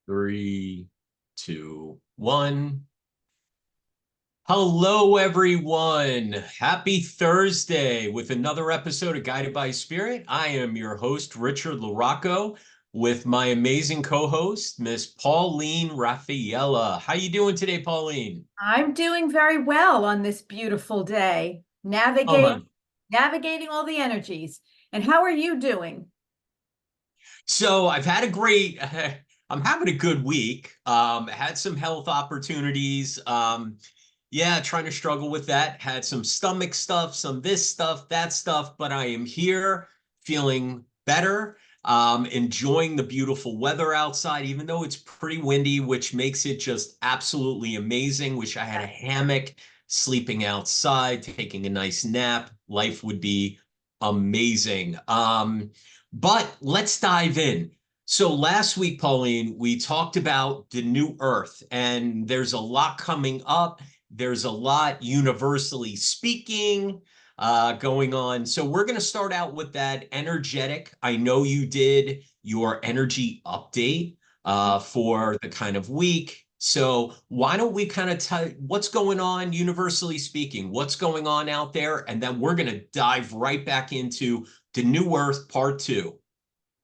Three, two, one. Hello, everyone. Happy Thursday with another episode of Guided by Spirit. I am your host, Richard LaRocco, with my amazing co-host, Miss Pauline Raphaela. How you doing today, Pauline? I'm doing very well on this beautiful day, Oh, navigating all the energies. And how are you doing? so I've had a great, I'm having a good week. Had some health opportunities. Yeah, trying to struggle with that. Had some stomach stuff, some this stuff, that stuff, but I am here feeling better. Enjoying the beautiful weather outside, even though it's pretty windy, which makes it just absolutely amazing. Wish I had a hammock, sleeping outside, taking a nice nap. Life would be amazing. But let's dive in. So last week, Pauline, we talked about the new earth, and there's a lot coming up. There's a lot universally speaking going on. So we're going to start out with that energetic. I know you did your energy update for the kind of week. So why don't we kind of tell what's going on universally speaking, what's going on out there, and then we're going to dive right back into the new earth part two.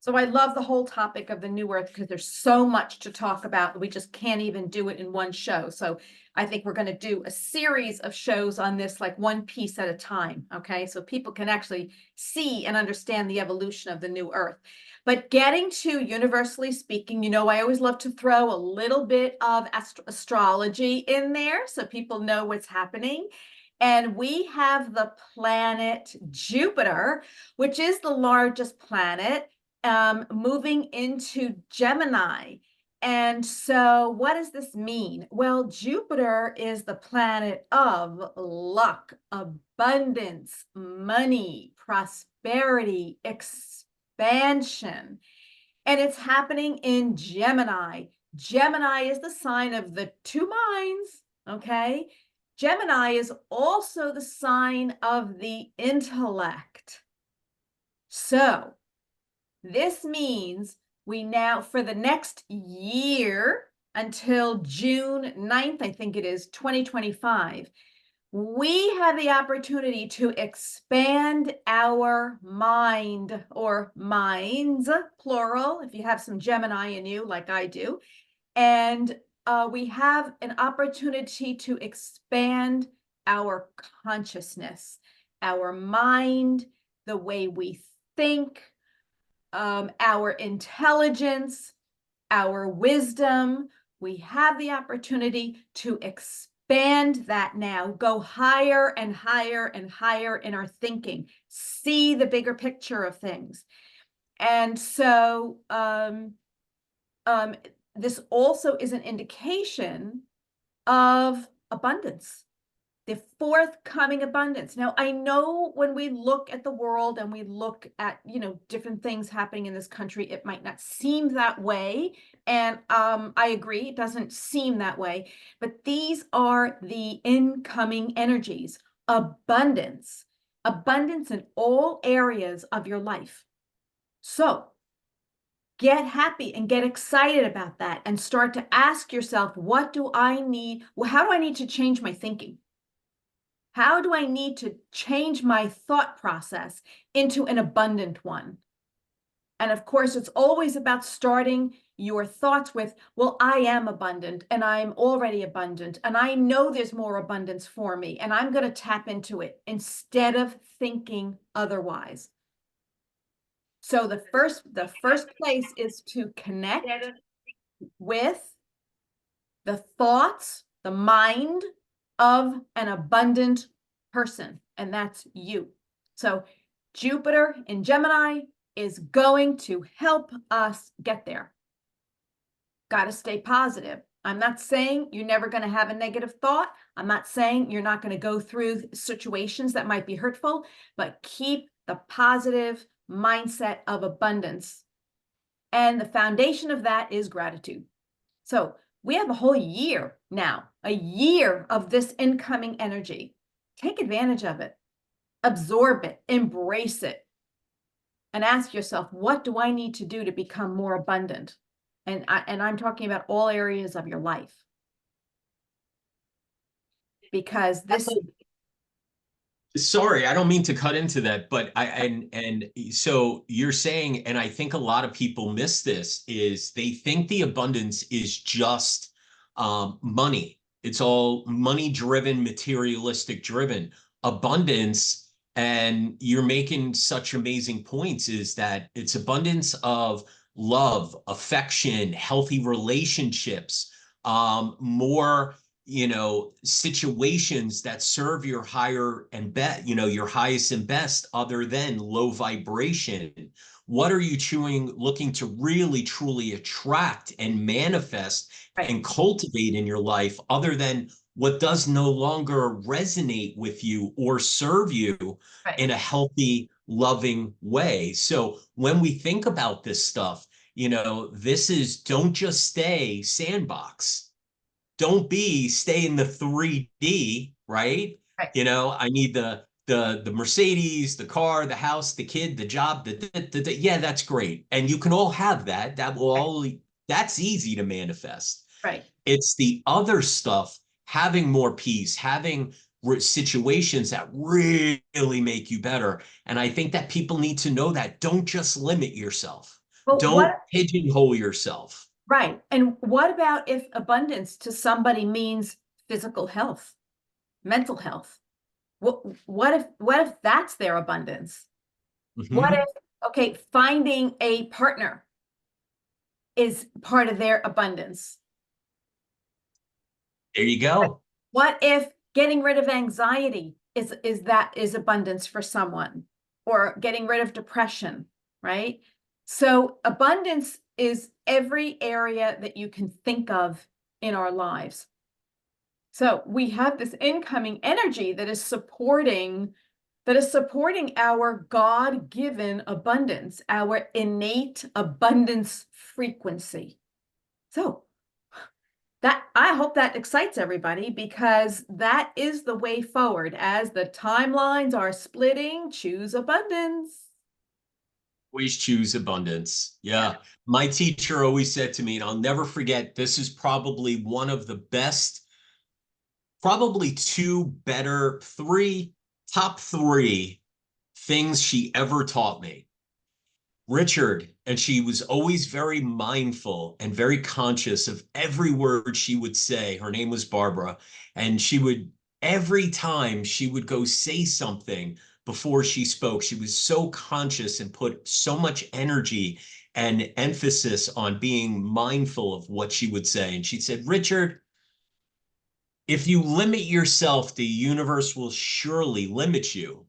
So I love the whole topic of the new earth because there's so much to talk about. We just can't even do it in one show. So I think we're going to do a series of shows on this, like one piece at a time. Okay. So people can actually see and understand the evolution of the new earth. But getting to universally speaking, I always love to throw a little bit of astrology in there so people know what's happening. And we have the planet Jupiter, which is the largest planet, moving into Gemini. And so, what does this mean? Well, Jupiter is the planet of luck, abundance, money, prosperity, expansion. And it's happening in Gemini. Gemini is the sign of the two minds, okay? Gemini is also the sign of the intellect. So, this means we now, for the next year until June 9th, I think it is 2025, we have the opportunity to expand our mind or minds, plural, if you have some Gemini in you, like I do. And we have an opportunity to expand our consciousness, our mind, the way we think, our intelligence, our wisdom. We have the opportunity to expand that now, go higher and higher and higher in our thinking, see the bigger picture of things. And so this also is an indication of abundance, the forthcoming abundance. Now, I know when we look at the world and we look at, different things happening in this country, it might not seem that way. And I agree, it doesn't seem that way. But these are the incoming energies, abundance, abundance in all areas of your life. So get happy and get excited about that and start to ask yourself, what do I need? Well, how do I need to change my thinking? How do I need to change my thought process into an abundant one? And of course, it's always about starting your thoughts with, well, I am abundant and I'm already abundant and I know there's more abundance for me and I'm going to tap into it instead of thinking otherwise. So the first place is to connect with the thoughts, the mind of an abundant person, and that's you. So Jupiter in Gemini is going to help us get there. Got to stay positive. I'm not saying you're never going to have a negative thought. I'm not saying you're not going to go through situations that might be hurtful, but keep the positive mindset of abundance. And the foundation of that is gratitude. So we have a whole year now, a year of this incoming energy. Take advantage of it, absorb it, embrace it, and ask yourself, what do I need to do to become more abundant? And I'm talking about all areas of your life. Because this, Sorry, I don't mean to cut into that, but and so you're saying, and I think a lot of people miss this, is they think the abundance is just money. It's all money driven, materialistic driven. Abundance, and you're making such amazing points, is that it's abundance of love, affection, healthy relationships, more, situations that serve your higher and best, your highest and best, other than low vibration. What are you looking to really truly attract and manifest right, and cultivate in your life, other than what does no longer resonate with you or serve you right. in a healthy, loving way? So when we think about this stuff, this is, don't just stay sandbox. Don't stay in the 3D, right? Right. I need the Mercedes, the car, the house, the kid, the job, yeah, that's great. And you can all have that. That's easy to manifest. Right. It's the other stuff, having more peace, having situations that really make you better. And I think that people need to know that. Don't just limit yourself. But Don't what, pigeonhole yourself. right. And what about if abundance to somebody means physical health, mental health? What if that's their abundance? What Mhm. if, okay, finding a partner is part of their abundance? There you go. What if getting rid of anxiety is abundance for someone, or getting rid of depression, right? So abundance is every area that you can think of in our lives. So we have this incoming energy that is supporting our God-given abundance, our innate abundance frequency. So that, I hope that excites everybody, because that is the way forward. As the timelines are splitting, choose abundance. Always choose abundance. Yeah. Yeah. My teacher always said to me, and I'll never forget, this is probably one of the best, probably two better, top three things she ever taught me. Richard, and she was always very mindful and very conscious of every word she would say. Her name was Barbara, and every time she would go say something before she spoke, she was so conscious and put so much energy and emphasis on being mindful of what she would say. And she said, Richard, if you limit yourself, the universe will surely limit you.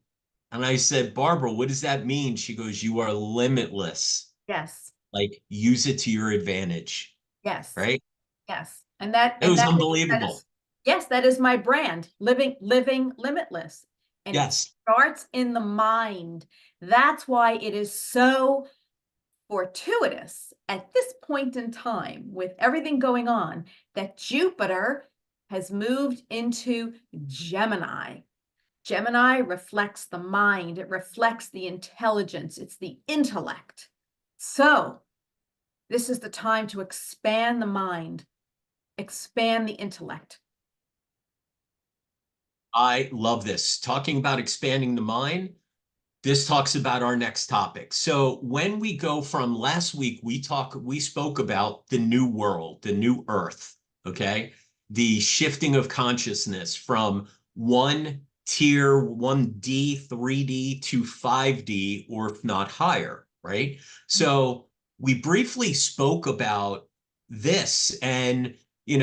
And I said, Barbara, what does that mean? She goes, you are limitless. Yes. Like, use it to your advantage, Yes. right? Yes. It was That unbelievable. is, yes, that is my brand, living limitless. And it Yes. starts in the mind. That's why it is so fortuitous at this point in time, with everything going on, that Jupiter has moved into Gemini. Gemini reflects the mind, it reflects the intelligence, it's the intellect. So this is the time to expand the mind, expand the intellect. I love this. Talking about expanding the mind, this talks about our next topic. So when we go from last week, we spoke about the new world, the new earth, okay? The shifting of consciousness from one tier, 1D, 3D to 5D, or if not higher, right? So we briefly spoke about this, and I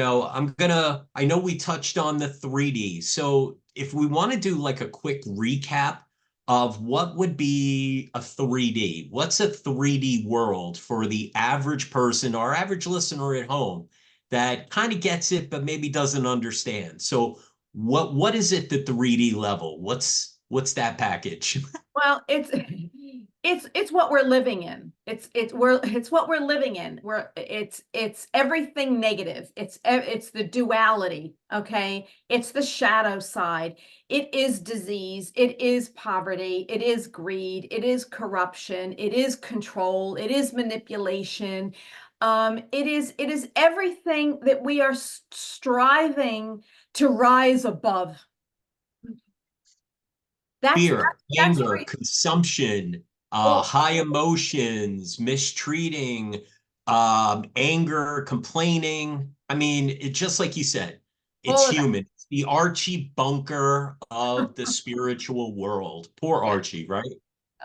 know we touched on the 3D. So if we want to do like a quick recap of what would be a 3D. What's a 3D world for the average person or average listener at home that kind of gets it, but maybe doesn't understand? So what is it, the 3D level? What's that package? Well, it's what we're living in. It's what we're living in. It's everything negative. It's the duality, okay? It's the shadow side. It is disease, it is poverty, it is greed, it is corruption, it is control, it is manipulation. It is everything that we are striving to rise above. That's Fear, that's anger, where, consumption, all high emotions, mistreating, anger, complaining. I mean, it just like you said, it's all of that. human. It's the Archie Bunker of the spiritual world. Poor Yeah, Archie, right?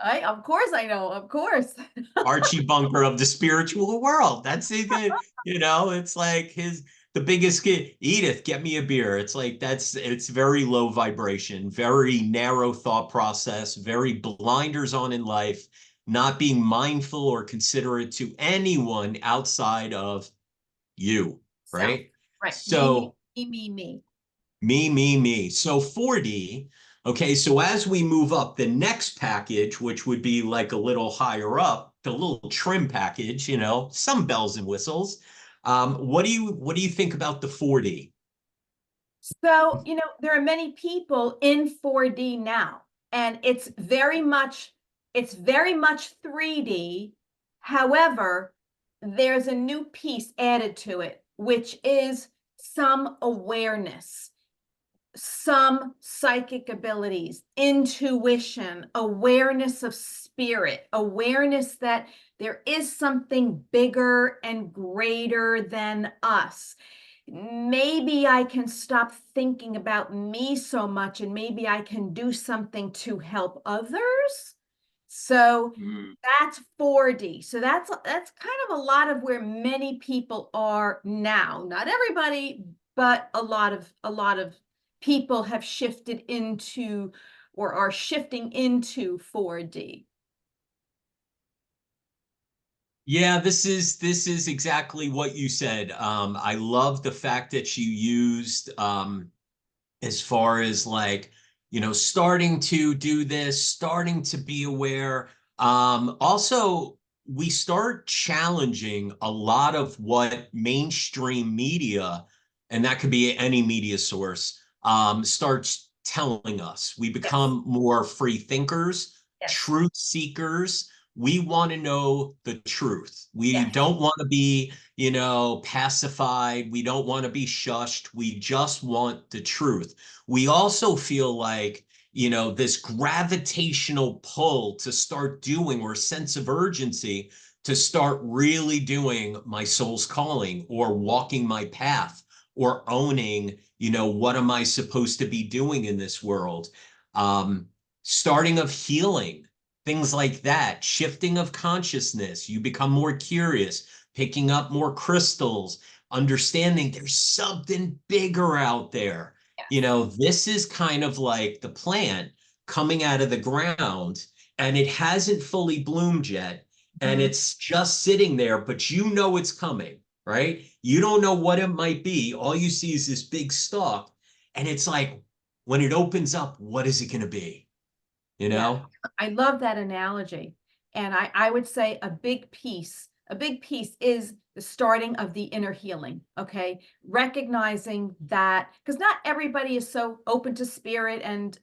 I of course I know, of course. Archie Bunker of the spiritual world. That's it. You know, it's like the biggest kid. Edith, get me a beer. It's like it's very low vibration, very narrow thought process, very blinders on in life, not being mindful or considerate to anyone outside of you, Self, right? right? So Me. me. So 4D, okay, so as we move up, the next package, which would be like a little higher up, the little trim package, you know, some bells and whistles. What do you think about the 4D? So, there are many people in 4D now, and it's very much 3D. However, there's a new piece added to it, which is some awareness, some psychic abilities, intuition, awareness of spirit, awareness that there is something bigger and greater than us. Maybe I can stop thinking about me so much and maybe I can do something to help others. So Mm. that's 4D. So that's kind of a lot of where many people are now. Not everybody, but a lot of people have shifted into or are shifting into 4D. Yeah, this is exactly what you said. I love the fact that you used as far as like, starting to do this, starting to be aware. Also, we start challenging a lot of what mainstream media, and that could be any media source, starts telling us. We Yes. become more free thinkers, Yes. truth seekers. We want to know the truth. We Yes. don't want to be, pacified. We don't want to be shushed. We just want the truth. We also feel like, this gravitational pull to start doing or sense of urgency to start really doing my soul's calling or walking my path or owning, what am I supposed to be doing in this world? Um, Starting of healing, things like that, shifting of consciousness. You become more curious, picking up more crystals, understanding there's something bigger out there. Yes. This is kind of like the plant coming out of the ground and it hasn't fully bloomed yet and Mhm. it's just sitting there, but it's coming, right? You don't know what it might be. All you see is this big stalk. And it's like, when it opens up, what is it going to be? You Yeah, know? I love that analogy. And I would say a big piece is the starting of the inner healing. Okay. Recognizing that because not everybody is so open to spirit and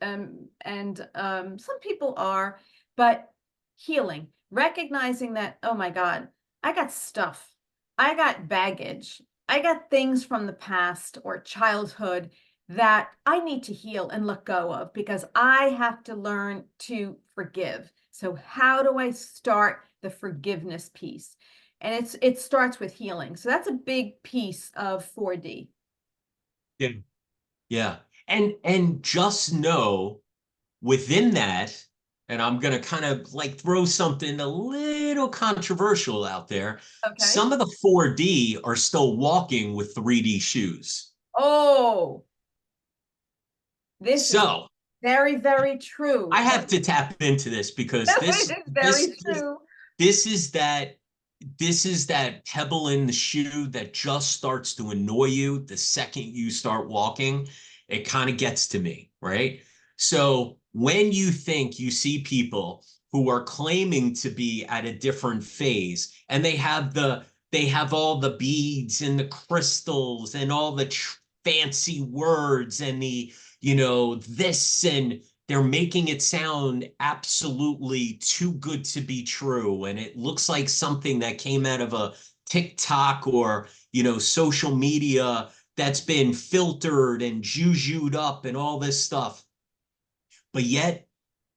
some people are, but healing, recognizing that, oh my God, I got stuff. I got baggage. I got things from the past or childhood that I need to heal and let go of because I have to learn to forgive. So how do I start the forgiveness piece? And it starts with healing. So that's a big piece of 4D. Yeah. Yeah. And just know within that, and I'm going to kind of like throw something a little controversial out there. Okay. Some of the 4D are still walking with 3D shoes. Oh, this is So very, very true. I have to tap into this because It this is this very this true. this is that this is that pebble in the shoe that just starts to annoy you the second you start walking. It kind of gets to me, right? So when you think you see people who are claiming to be at a different phase and they have all the beads and the crystals and all the fancy words and the this and they're making it sound absolutely too good to be true. And it looks like something that came out of a TikTok or, social media that's been filtered and jujued up and all this stuff. But yet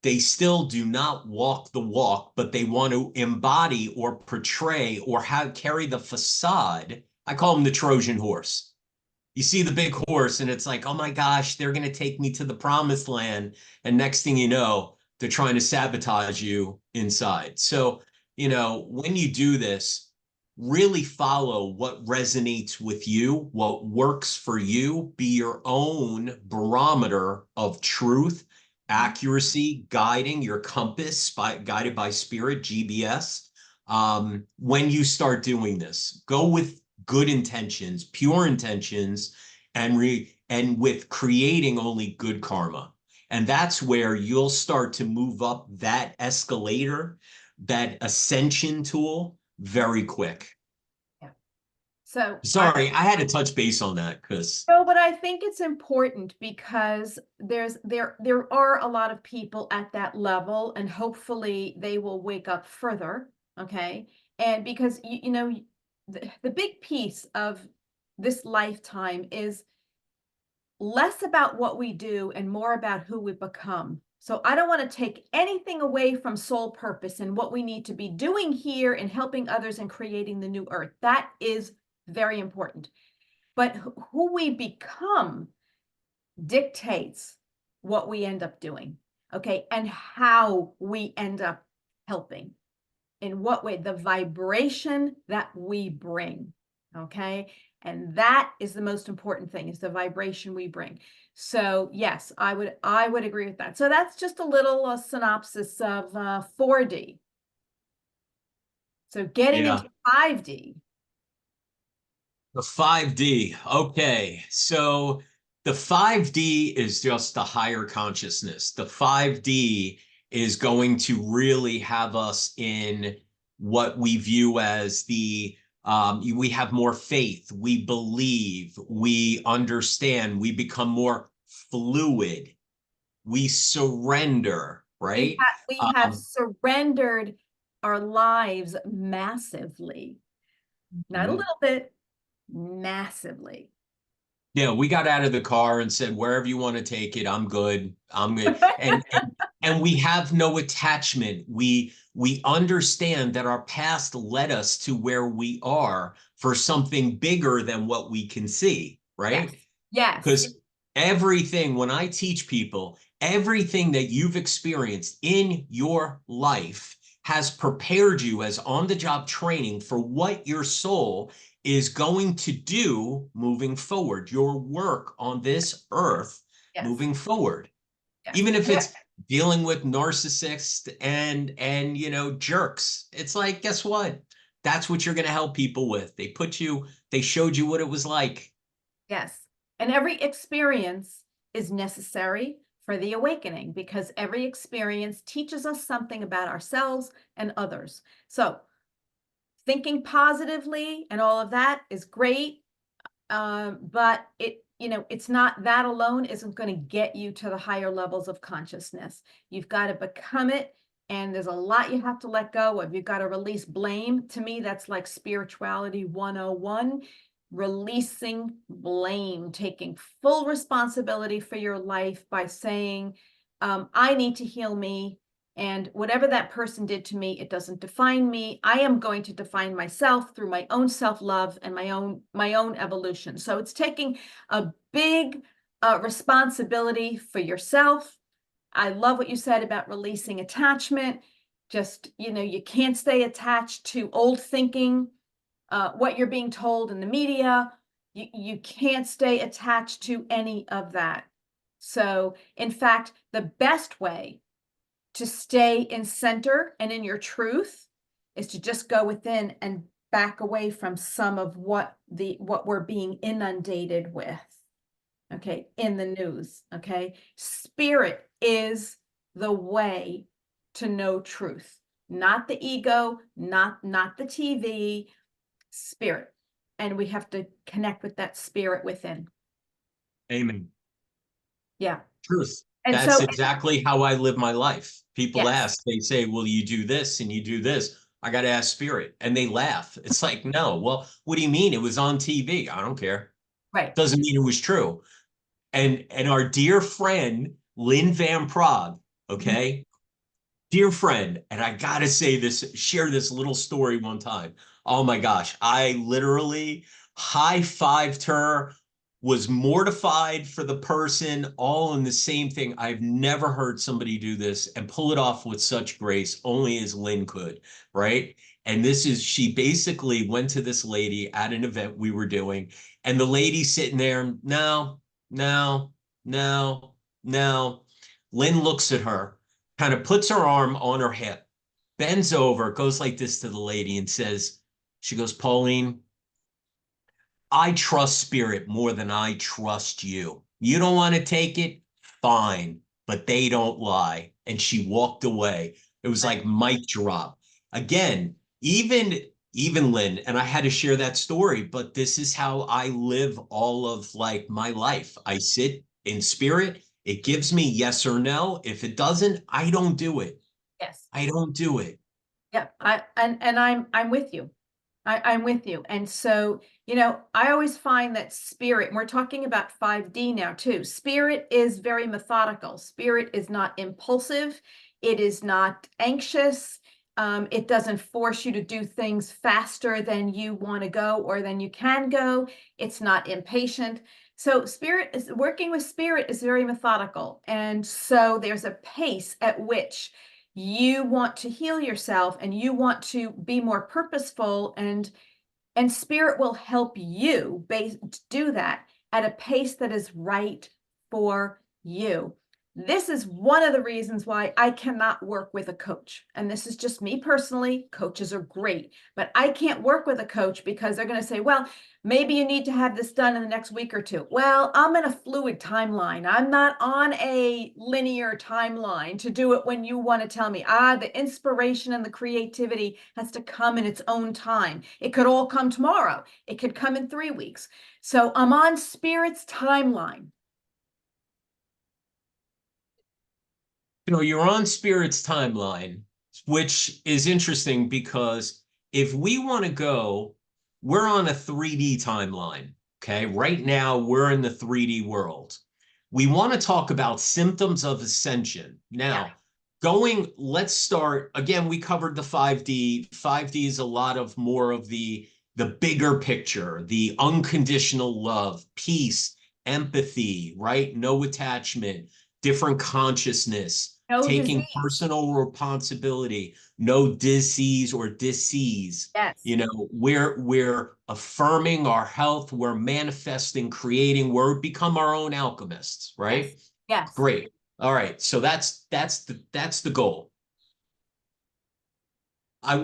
they still do not walk the walk, but they want to embody or portray or have carry the facade. I call them the Trojan horse. You see the big horse and it's like, oh my gosh, they're going to take me to the promised land. And next thing you know, they're trying to sabotage you inside. So, when you do this, really follow what resonates with you, what works for you, be your own barometer of truth, accuracy, guiding your compass, guided by spirit, GBS. When you start doing this, go with good intentions, pure intentions, and with creating only good karma. And that's where you'll start to move up that escalator, that ascension tool very quick. Yeah. So Sorry, I had to touch base on that because no, but I think it's important because there are a lot of people at that level, and hopefully they will wake up further. Okay. And because the big piece of this lifetime is less about what we do and more about who we become. So I don't want to take anything away from soul purpose and what we need to be doing here and helping others and creating the new earth. That is very important. But who we become dictates what we end up doing, okay? And how we end up helping. In what way? The vibration that we bring, okay? And that is the most important thing, is the vibration we bring. So yes, I would agree with that. So that's just a little synopsis of 4D. So getting yeah, into 5D. the 5D. Okay, so the 5D is just the higher consciousness. The 5D is going to really have us in what we view as we have more faith, we believe, we understand, we become more fluid, we surrender, right? We have Um, surrendered our lives massively, not a little bit, massively. Yeah, we got out of the car and said, wherever you want to take it, I'm good. I'm good. And we have no attachment. We understand that our past led us to where we are for something bigger than what we can see, Yes, right? yes, Because everything, when I teach people, everything that you've experienced in your life has prepared you as on-the-job training for what your soul is going to do moving forward, your work on this earth yes, moving forward. yes. Even if Yeah. it's dealing with narcissists and jerks. It's like, guess what? That's what you're going to help people with. They showed you what it was like. Yes. And every experience is necessary for the awakening, because every experience teaches us something about ourselves and others. So thinking positively and all of that is great. But it's not, that alone isn't going to get you to the higher levels of consciousness. You've got to become it. And there's a lot you have to let go of. You've got to release blame. To me, that's like spirituality 101. Releasing blame, taking full responsibility for your life by saying, I need to heal me. And whatever that person did to me, it doesn't define me. I am going to define myself through my own self-love and my own evolution. So it's taking a big responsibility for yourself. I love what you said about releasing attachment. Just, you can't stay attached to old thinking, what you're being told in the media. You can't stay attached to any of that. So in fact, the best way to stay in center and in your truth is to just go within and back away from some of what we're being inundated with, okay, in the news. Okay, spirit is the way to know truth, not the ego, not the TV. Spirit. And we have to connect with that spirit within. Amen. Yeah. Truth. And That's so, exactly how I live my life. People yes, ask, they say, well, you do this and you do this. I got to ask spirit. And they laugh. It's like, no, well, what do you mean? It was on TV. I don't care. right. Doesn't mean it was true. And our dear friend, Lynn Van Prague, Mhm. okay, dear friend, and I gotta say this, share this little story one time. Oh my gosh, I literally high-fived her, was mortified for the person, all in the same thing. I've never heard somebody do this and pull it off with such grace, only as Lynn could, right? And this is, she basically went to this lady at an event we were doing, and the lady sitting there, no, no, no, no. Lynn looks at her, kind of puts her arm on her hip, bends over, goes like this to the lady and says, she goes, Pauline, I trust spirit more than I trust you. You don't want to take it? Fine, but they don't lie. And she walked away. It was Right. like mic drop. Again, even Lynn, and I had to share that story, but this is how I live all of like my life. I sit in spirit. It gives me yes or no. If it doesn't, I don't do it. Yes. I don't do it. Yeah. I'm with you. I'm with you. And so, I always find that spirit, and we're talking about 5D now too. Spirit is very methodical. Spirit is not impulsive. It is not anxious. It doesn't force you to do things faster than you want to go or than you can go. It's not impatient. So spirit is working with spirit is very methodical. And so there's a pace at which you want to heal yourself and you want to be more purposeful, and spirit will help you do that at a pace that is right for you. This is one of the reasons why I cannot work with a coach. And this is just me personally. Coaches are great, but I can't work with a coach because they're going to say, well, maybe you need to have this done in the next week or two. Well, I'm in a fluid timeline. I'm not on a linear timeline to do it when you want to tell me. The inspiration and the creativity has to come in its own time. It could all come tomorrow. It could come in 3 weeks. So I'm on spirit's timeline. You're on Spirit's timeline, which is interesting because if we want to go, we're on a 3D timeline. Okay. Right now, we're in the 3D world. We want to talk about symptoms of ascension. Yeah. Now, let's start again. We covered the 5D. 5D is a lot of more of the bigger picture, the unconditional love, peace, empathy, right? No attachment, different consciousness, No taking disease. personal responsibility, no disease or disease. Yes. We're affirming our health, we're manifesting, creating, we're become our own alchemists, Yes. right? Yes. Great. All right. So that's the goal.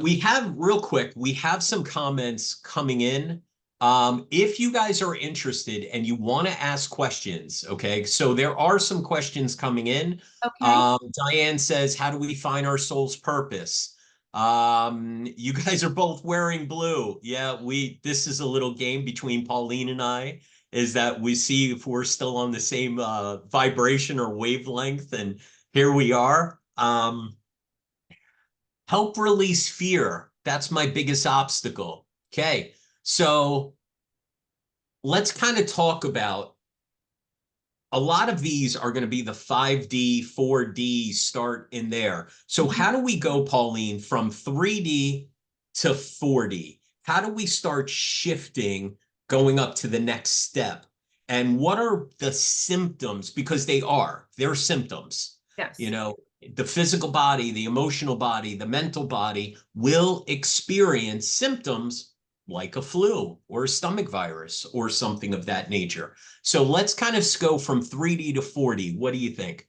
We have real quick, we have some comments coming in. If you guys are interested and you want to ask questions, okay, so there are some questions coming in. Okay. Diane says, how do we find our soul's purpose? You guys are both wearing blue. Yeah, this is a little game between Pauline and I, is that we see if we're still on the same vibration or wavelength, and here we are. Help release fear. That's my biggest obstacle. Okay. So let's kind of talk about a lot of these are going to be the 5D, 4D start in there. So Mhm. how do we go, Pauline, from 3D to 4D? How do we start shifting going up to the next step? And what are the symptoms? Because they're symptoms. You Yes. know, the physical body, the emotional body, the mental body will experience symptoms like a flu or a stomach virus or something of that nature. So let's kind of go from 3D to 4D. What do you think?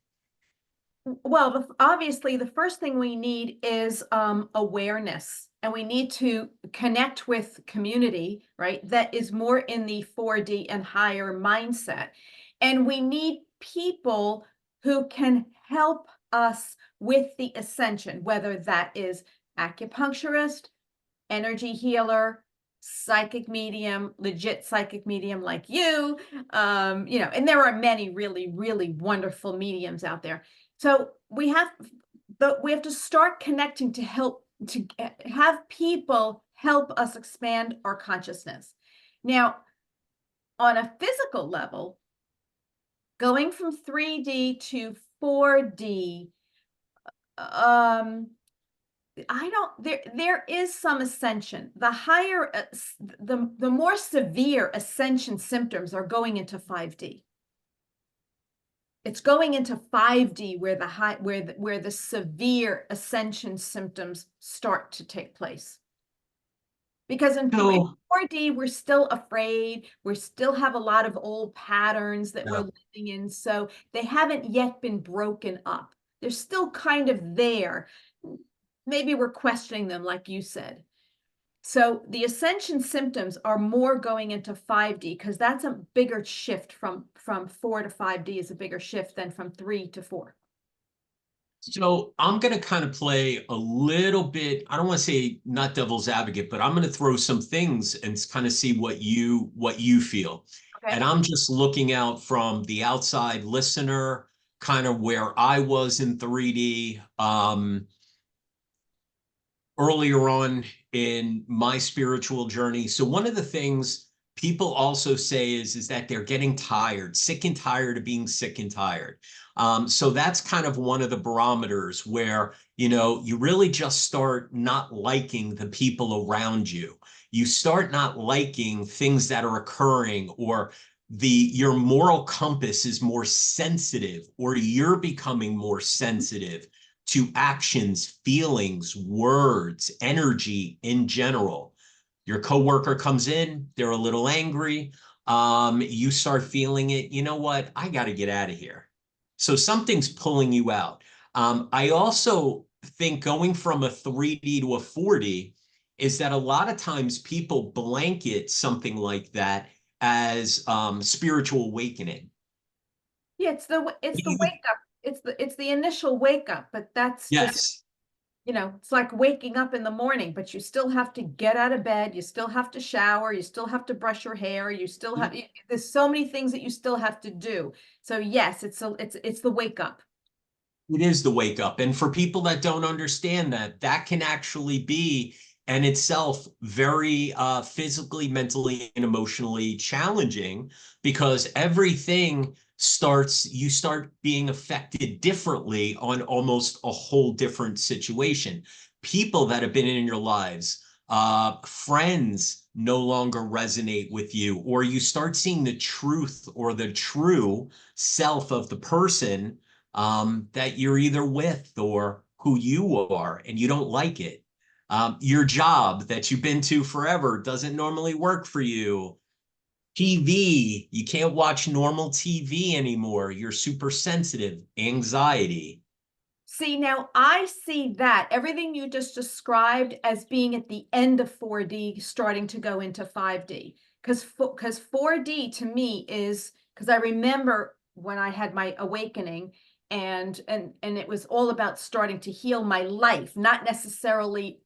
Well, obviously, the first thing we need is awareness, and we need to connect with community, right? That is more in the 4D and higher mindset. And we need people who can help us with the ascension, whether that is acupuncturist, energy healer, psychic medium, legit psychic medium like you, and there are many really, really wonderful mediums out there. So we have to start connecting to help to have people help us expand our consciousness. Now, on a physical level, going from 3D to 4D, there is some ascension. The higher, the more severe ascension symptoms are going into 5D. It's going into 5D where the severe ascension symptoms start to take place. Because in 4D, we're still afraid. We still have a lot of old patterns that we're living in. So they haven't yet been broken up. They're still kind of there. Maybe we're questioning them, like you said. So the ascension symptoms are more going into 5D because that's a bigger shift from 4 to 5D is a bigger shift than from 3 to 4. So I'm going to kind of play a little bit, I don't want to say not devil's advocate, but I'm going to throw some things and kind of see what you feel. Okay. And I'm just looking out from the outside listener, kind of where I was in 3D. Earlier on in my spiritual journey. So one of the things people also say is that they're getting tired, sick and tired of being sick and tired. So that's kind of one of the barometers where, you really just start not liking the people around you. You start not liking things that are occurring, or your moral compass is more sensitive, or you're becoming more sensitive to actions, feelings, words, energy in general. Your coworker comes in, they're a little angry. You start feeling it. You know what? I got to get out of here. So something's pulling you out. I also think going from a 3D to a 4D is that a lot of times people blanket something like that as spiritual awakening. Yeah, it's the wake up. It's the initial wake up, but that's just, Yes. it's like waking up in the morning, but you still have to get out of bed, you still have to shower, you still have to brush your hair, you still have there's so many things that you still have to do. So yes, it's the wake up. It is the wake up. And for people that don't understand that, that can actually be in itself very physically, mentally, and emotionally challenging, because you start being affected differently on almost a whole different situation. People that have been in your lives, friends no longer resonate with you, or you start seeing the truth or the true self of the person that you're either with or who you are, and you don't like it. Your job that you've been to forever doesn't normally work for you. TV, you can't watch normal TV anymore. You're super sensitive, anxiety. See, now I see that everything you just described as being at the end of 4D, starting to go into 5D. Because 4D to me is, because I remember when I had my awakening, and it was all about starting to heal my life, not necessarily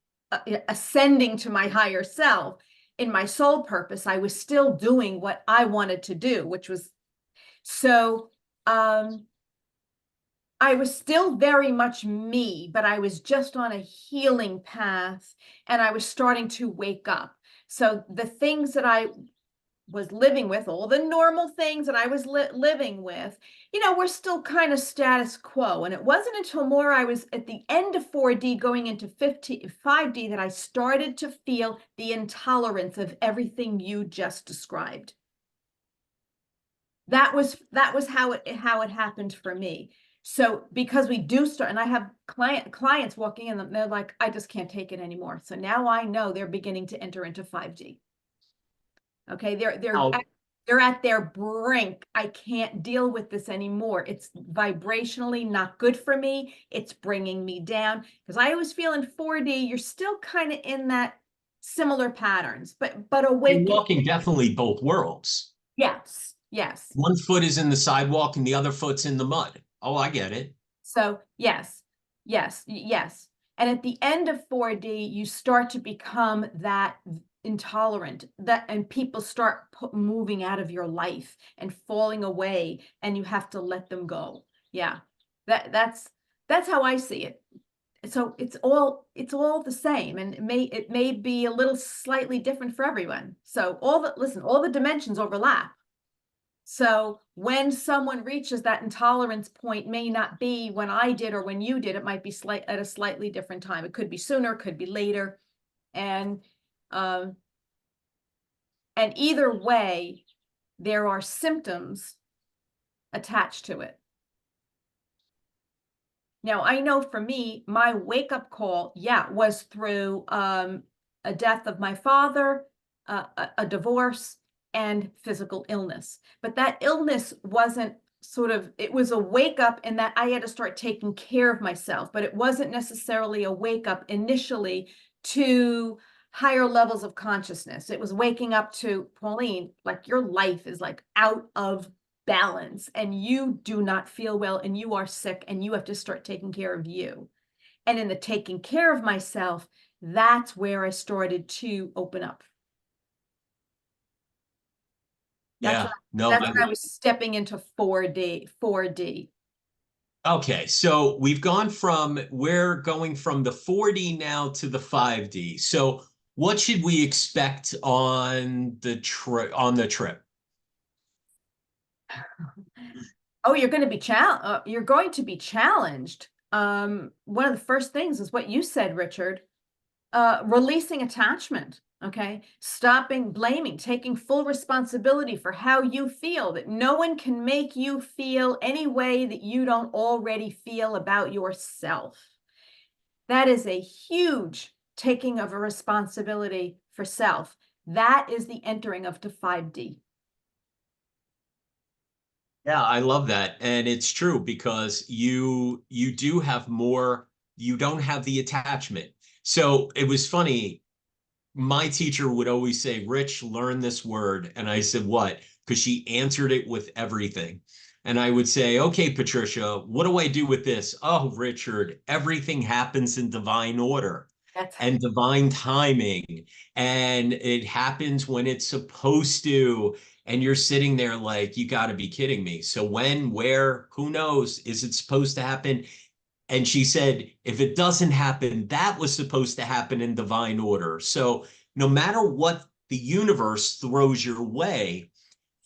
ascending to my higher self. In my soul purpose, I was still doing what I wanted to do, which was so. I was still very much me, but I was just on a healing path, and I was starting to wake up. So the things that I was living with, all the normal things that I was living with, were still kind of status quo. And it wasn't until more I was at the end of 4D going into 5D that I started to feel the intolerance of everything you just described. That was how it happened for me. So because we do start, and I have clients walking in, they're like, I just can't take it anymore. So now I know they're beginning to enter into 5D. Okay, they're at their brink. I can't deal with this anymore. It's vibrationally not good for me. It's bringing me down, because I always feel in 4D you're still kind of in that similar patterns, but You're awakening. walking definitely both worlds. Yes, yes. One foot is in the sidewalk and the other foot's in the mud. Oh, I get it. So yes, yes, yes. And at the end of 4D, you start to become that intolerant, that and people start moving out of your life and falling away, and you have to let them go. Yeah, that's how I see it. So it's all the same, and it may be a little slightly different for everyone. So all the dimensions overlap. So when someone reaches that intolerance point, may not be when I did or when you did. It might be at a slightly different time. It could be sooner, could be later, and um, and either way, there are symptoms attached to it. Now, I know for me, my wake up call, yeah, was through a death of my father, a divorce, and physical illness. But that illness wasn't it was a wake up in that I had to start taking care of myself, but it wasn't necessarily a wake up initially to higher levels of consciousness. It was waking up to, Pauline, like your life is like out of balance and you do not feel well and you are sick and you have to start taking care of you. And in the taking care of myself, that's where I started to open up. Yeah, no, That's when I was stepping into 4D. okay, so we're going from the 4D now to the 5D. So what should we expect on the trip? Oh, you're going to be challenged. One of the first things is what you said, Richard. Releasing attachment, okay? Stopping blaming, taking full responsibility for how you feel, that no one can make you feel any way that you don't already feel about yourself. That is a huge taking of a responsibility for self. That is the entering of to 5D. Yeah, I love that. And it's true because you do have more, you don't have the attachment. So it was funny. My teacher would always say, Rich, learn this word. And I said, what? Because she answered it with everything. And I would say, okay, Patricia, what do I do with this? Oh, Richard, everything happens in divine order That's and divine timing. And it happens when it's supposed to. And you're sitting there like, you got to be kidding me. So when, where, who knows? Is it supposed to happen? And she said, if it doesn't happen, that was supposed to happen in divine order. So no matter what the universe throws your way,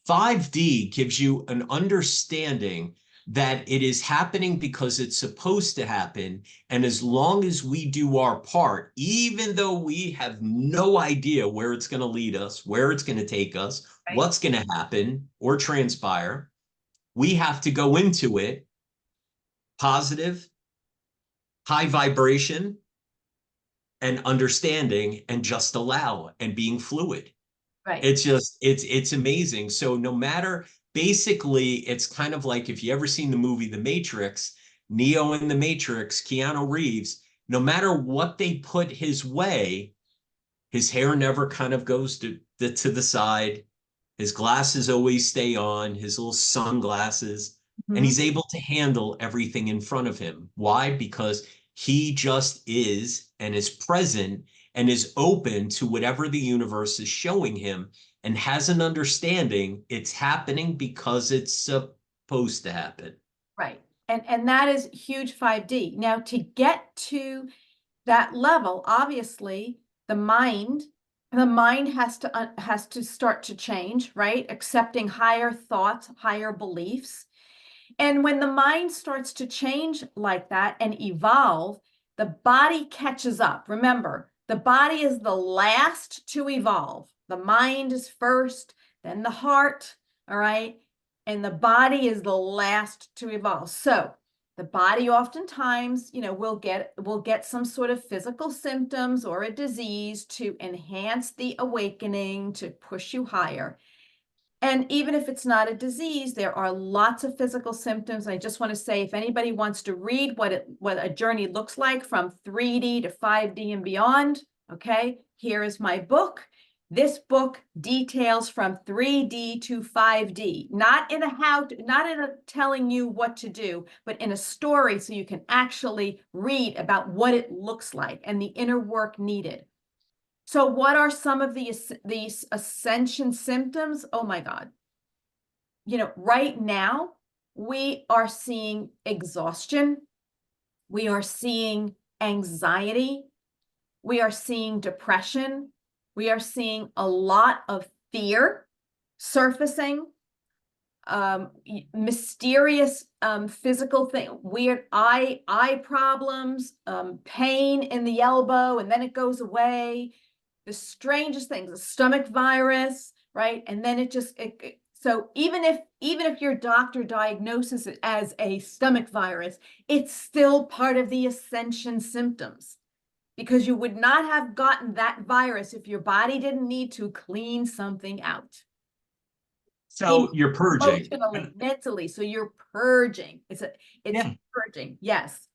5D gives you an understanding that it is happening because it's supposed to happen. And as long as we do our part, even though we have no idea where it's going to lead us, where it's going to take us, right. what's going to happen or transpire, we have to go into it positive, high vibration, and understanding, and just allow and being fluid. Right. It's amazing. So no matter, basically, it's kind of like if you ever seen the movie The Matrix, Neo in The Matrix, Keanu Reeves, no matter what they put his way, his hair never kind of goes to the side. His glasses always stay on, his little sunglasses, and Mhm. he's able to handle everything in front of him. Why? Because he just is and is present and is open to whatever the universe is showing him and has an understanding it's happening because it's supposed to happen. Right. And that is huge 5D. Now, to get to that level, obviously, the mind has to start to change, right? Accepting higher thoughts, higher beliefs. And when the mind starts to change like that and evolve, the body catches up. Remember, the body is the last to evolve. The mind is first, then the heart, all right? And the body is the last to evolve. So the body oftentimes, will get some sort of physical symptoms or a disease to enhance the awakening, to push you higher. And even if it's not a disease, there are lots of physical symptoms. I just want to say, if anybody wants to read what a journey looks like from 3D to 5D and beyond, okay, here is my book. This book details from 3D to 5D, not in a telling you what to do, but in a story so you can actually read about what it looks like and the inner work needed. So what are some of these ascension symptoms? Oh my God. Right now we are seeing exhaustion. We are seeing anxiety. We are seeing depression. We are seeing a lot of fear surfacing, mysterious physical thing, weird eye problems, pain in the elbow, and then it goes away. The strangest things, the stomach virus, right? And then so even if your doctor diagnoses it as a stomach virus, it's still part of the ascension symptoms, because you would not have gotten that virus if your body didn't need to clean something out. So you're purging. Emotionally, mentally. So you're purging. It's Yeah. purging. Yes.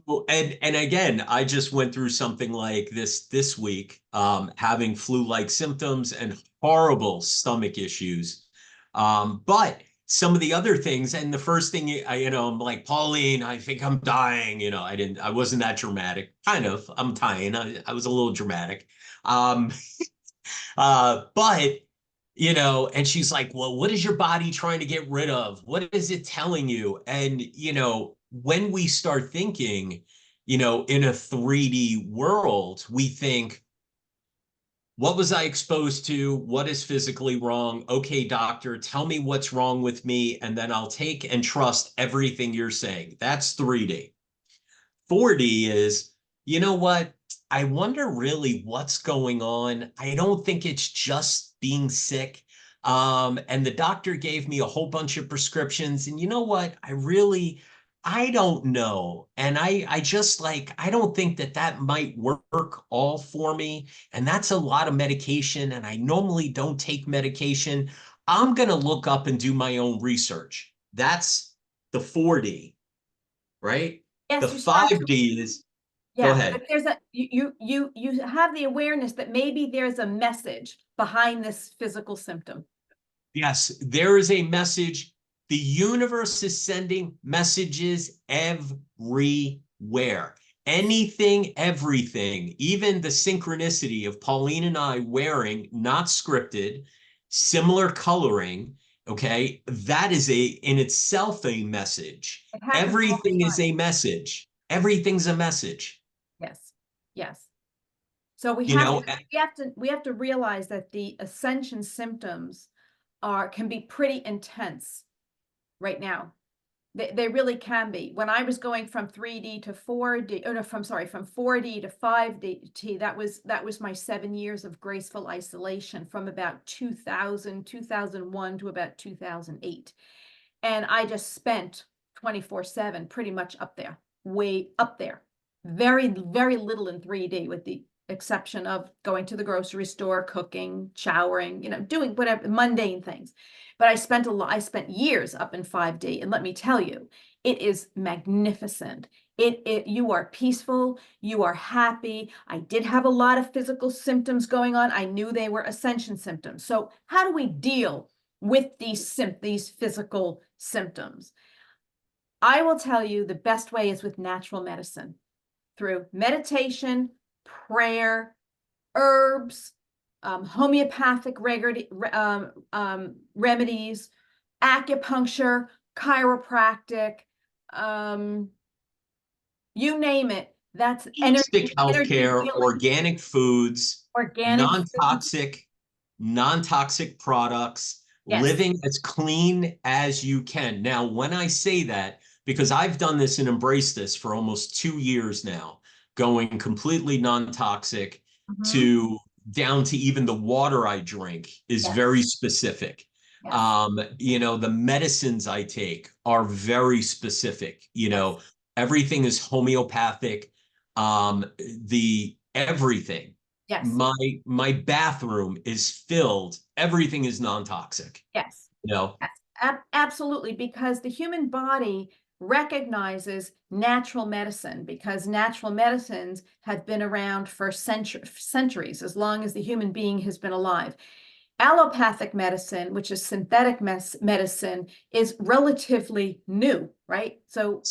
Well, and again, I just went through something like this week, having flu-like symptoms and horrible stomach issues. But some of the other things, and the first thing I'm like, Pauline, I think I'm dying. I wasn't that dramatic. Kind of, I'm dying. I was a little dramatic. Um, but and she's like, well, what is your body trying to get rid of? What is it telling you? And when we start thinking, in a 3D world, we think, what was I exposed to? What is physically wrong? Okay, doctor, tell me what's wrong with me, and then I'll take and trust everything you're saying. That's 3D. 4D is, you know what? I wonder really what's going on. I don't think it's just being sick. And the doctor gave me a whole bunch of prescriptions. And you know what? I don't know. And I just I don't think that might work all for me. And that's a lot of medication. And I normally don't take medication. I'm going to look up and do my own research. That's the 4D, right? The Yes, you start to, 5D is, go yeah, ahead. but there's you have the awareness that maybe there's a message behind this physical symptom. Yes, there is a message. The universe is sending messages everywhere. Anything, everything, even the synchronicity of Pauline and I wearing, not scripted, similar coloring. Okay, that is in itself a message. It happens all Everything the is time. a message. Everything's a message. Yes. Yes. So we You have know, to we have to realize that the ascension symptoms can be pretty intense right now. They really can be. When I was going from 3D to 4D, oh no, from 4D to 5D, that was my 7 years of graceful isolation from about 2001 to about 2008. And I just spent 24/7 pretty much up there, way up there. Very, very little in 3D, with the exception of going to the grocery store, cooking, showering, doing whatever mundane things. But I spent years up in 5D, and let me tell you, it is magnificent. You are peaceful, you are happy. I did have a lot of physical symptoms going on. I knew they were ascension symptoms. So how do we deal with these physical symptoms? I will tell you, the best way is with natural medicine, through meditation, prayer, herbs, homeopathic remedies, acupuncture, chiropractic, you name it. That's holistic energy healthcare, healing, organic foods, organic food. non-toxic, non-toxic products, Yes. living as clean as you can. Now, when I say that, because I've done this and embraced this for almost 2 years now, going completely non-toxic Mhm. to down to even the water I drink is Yes. very specific. Yes. The medicines I take are very specific. Yes. Everything is homeopathic. The everything. Yes. My bathroom is filled. Everything is non-toxic. Yes. You know, Yes. Absolutely, because the human body recognizes natural medicine, because natural medicines have been around for centuries, as long as the human being has been alive. Allopathic medicine, which is synthetic medicine, is relatively new, right? So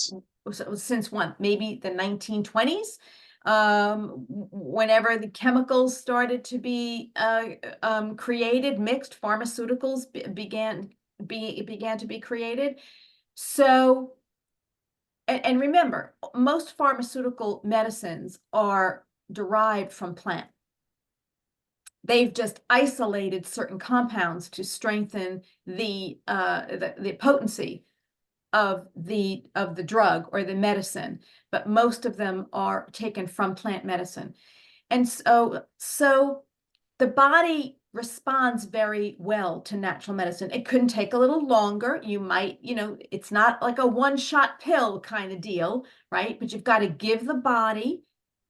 since when? Maybe the 1920s. Whenever the chemicals started to be created, mixed pharmaceuticals began to be created. So, and remember, most pharmaceutical medicines are derived from plant. They've just isolated certain compounds to strengthen the potency of the drug or the medicine, but most of them are taken from plant medicine. And so the body responds very well to natural medicine. It couldn't take a little longer. You might, it's not like a one-shot pill kind of deal, right? But you've got to give the body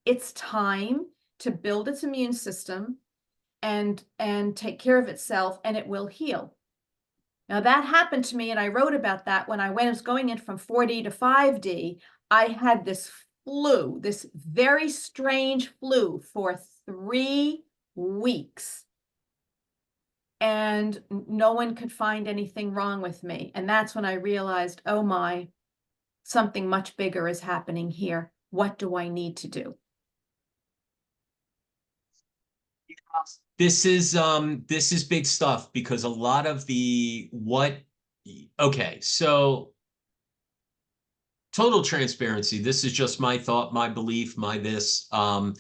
its time to build its immune system and take care of itself, and it will heal. Now that happened to me, and I wrote about that when I was going in from 4D to 5D. I had this flu, this very strange flu for 3 weeks. And no one could find anything wrong with me. And that's when I realized, oh my, something much bigger is happening here. What do I need to do? This is big stuff, because a lot of okay, so total transparency, this is just my thought, my belief, my this. I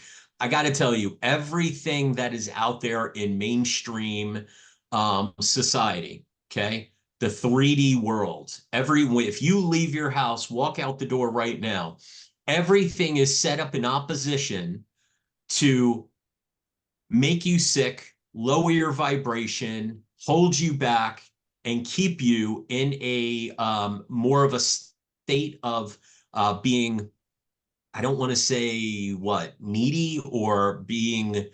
got to tell you, everything that is out there in mainstream society, okay, the 3D world, if you leave your house, walk out the door right now, everything is set up in opposition to make you sick, lower your vibration, hold you back, and keep you in a more of a state of being, I don't want to say needy, or being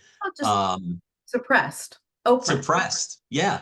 suppressed, suppressed. Yeah.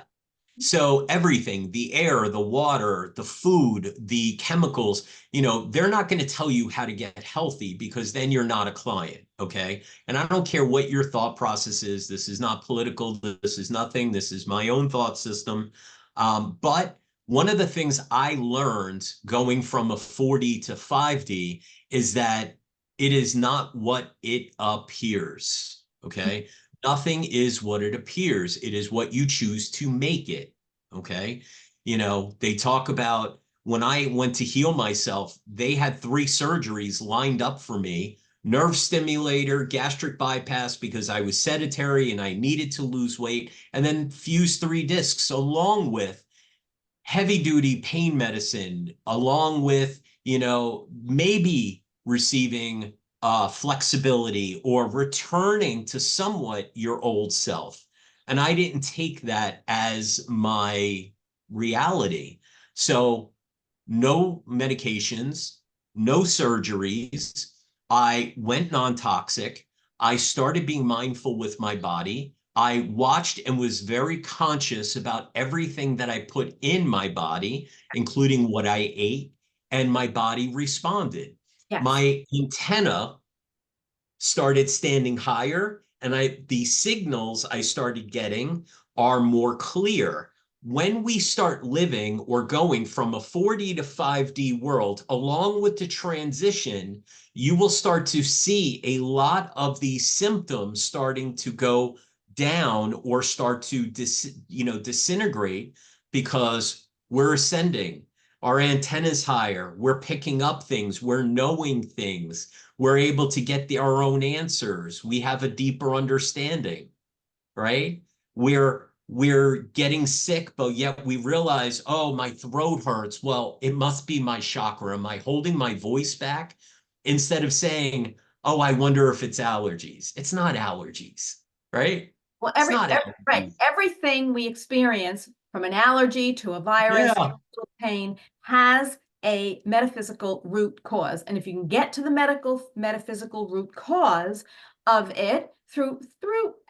So everything, the air, the water, the food, the chemicals, they're not going to tell you how to get healthy, because then you're not a client. Okay. And I don't care what your thought process is. This is not political. This is nothing. This is my own thought system. But one of the things I learned going from a 4D to 5D is that it is not what it appears. Okay. Nothing is what it appears. It is what you choose to make it. Okay. They talk about, when I went to heal myself, they had 3 surgeries lined up for me: nerve stimulator, gastric bypass, because I was sedentary and I needed to lose weight, and then fused 3 discs, along with heavy duty pain medicine, along with, maybe receiving flexibility or returning to somewhat your old self. And I didn't take that as my reality. So no medications, no surgeries. I went non-toxic. I started being mindful with my body. I watched and was very conscious about everything that I put in my body, including what I ate, and my body responded. Yes. My antenna started standing higher, and the signals I started getting are more clear. When we start living or going from a 4D to 5D world, along with the transition, you will start to see a lot of these symptoms starting to go down, or start to disintegrate, because we're ascending. Our antenna's higher. We're picking up things. We're knowing things. We're able to get our own answers. We have a deeper understanding, right? We're getting sick, but yet we realize, oh, my throat hurts. Well, it must be my chakra. Am I holding my voice back? Instead of saying, oh, I wonder if it's allergies. It's not allergies, right? Well, It's not right. allergies. Everything we experience, from an allergy to a virus Yeah. to pain, has a metaphysical root cause. And if you can get to the metaphysical root cause of it through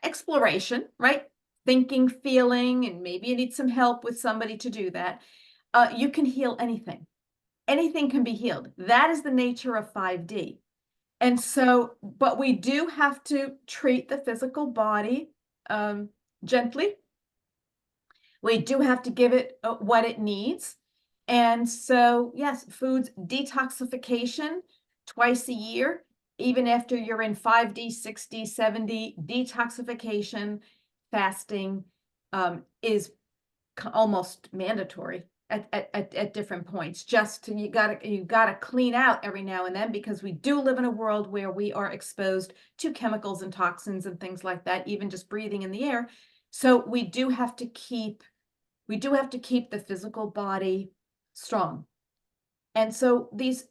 exploration, right? Thinking, feeling, and maybe you need some help with somebody to do that, you can heal anything. Anything can be healed. That is the nature of 5D. And so, but we do have to treat the physical body gently. We do have to give it what it needs. And so, yes, foods detoxification twice a year even after you're in 5D, 6D, 7D, detoxification, fasting is almost mandatory at different points. Just you gotta clean out every now and then, because we do live in a world where we are exposed to chemicals and toxins and things like that, even just breathing in the air. So we do have to keep the physical body strong. And so these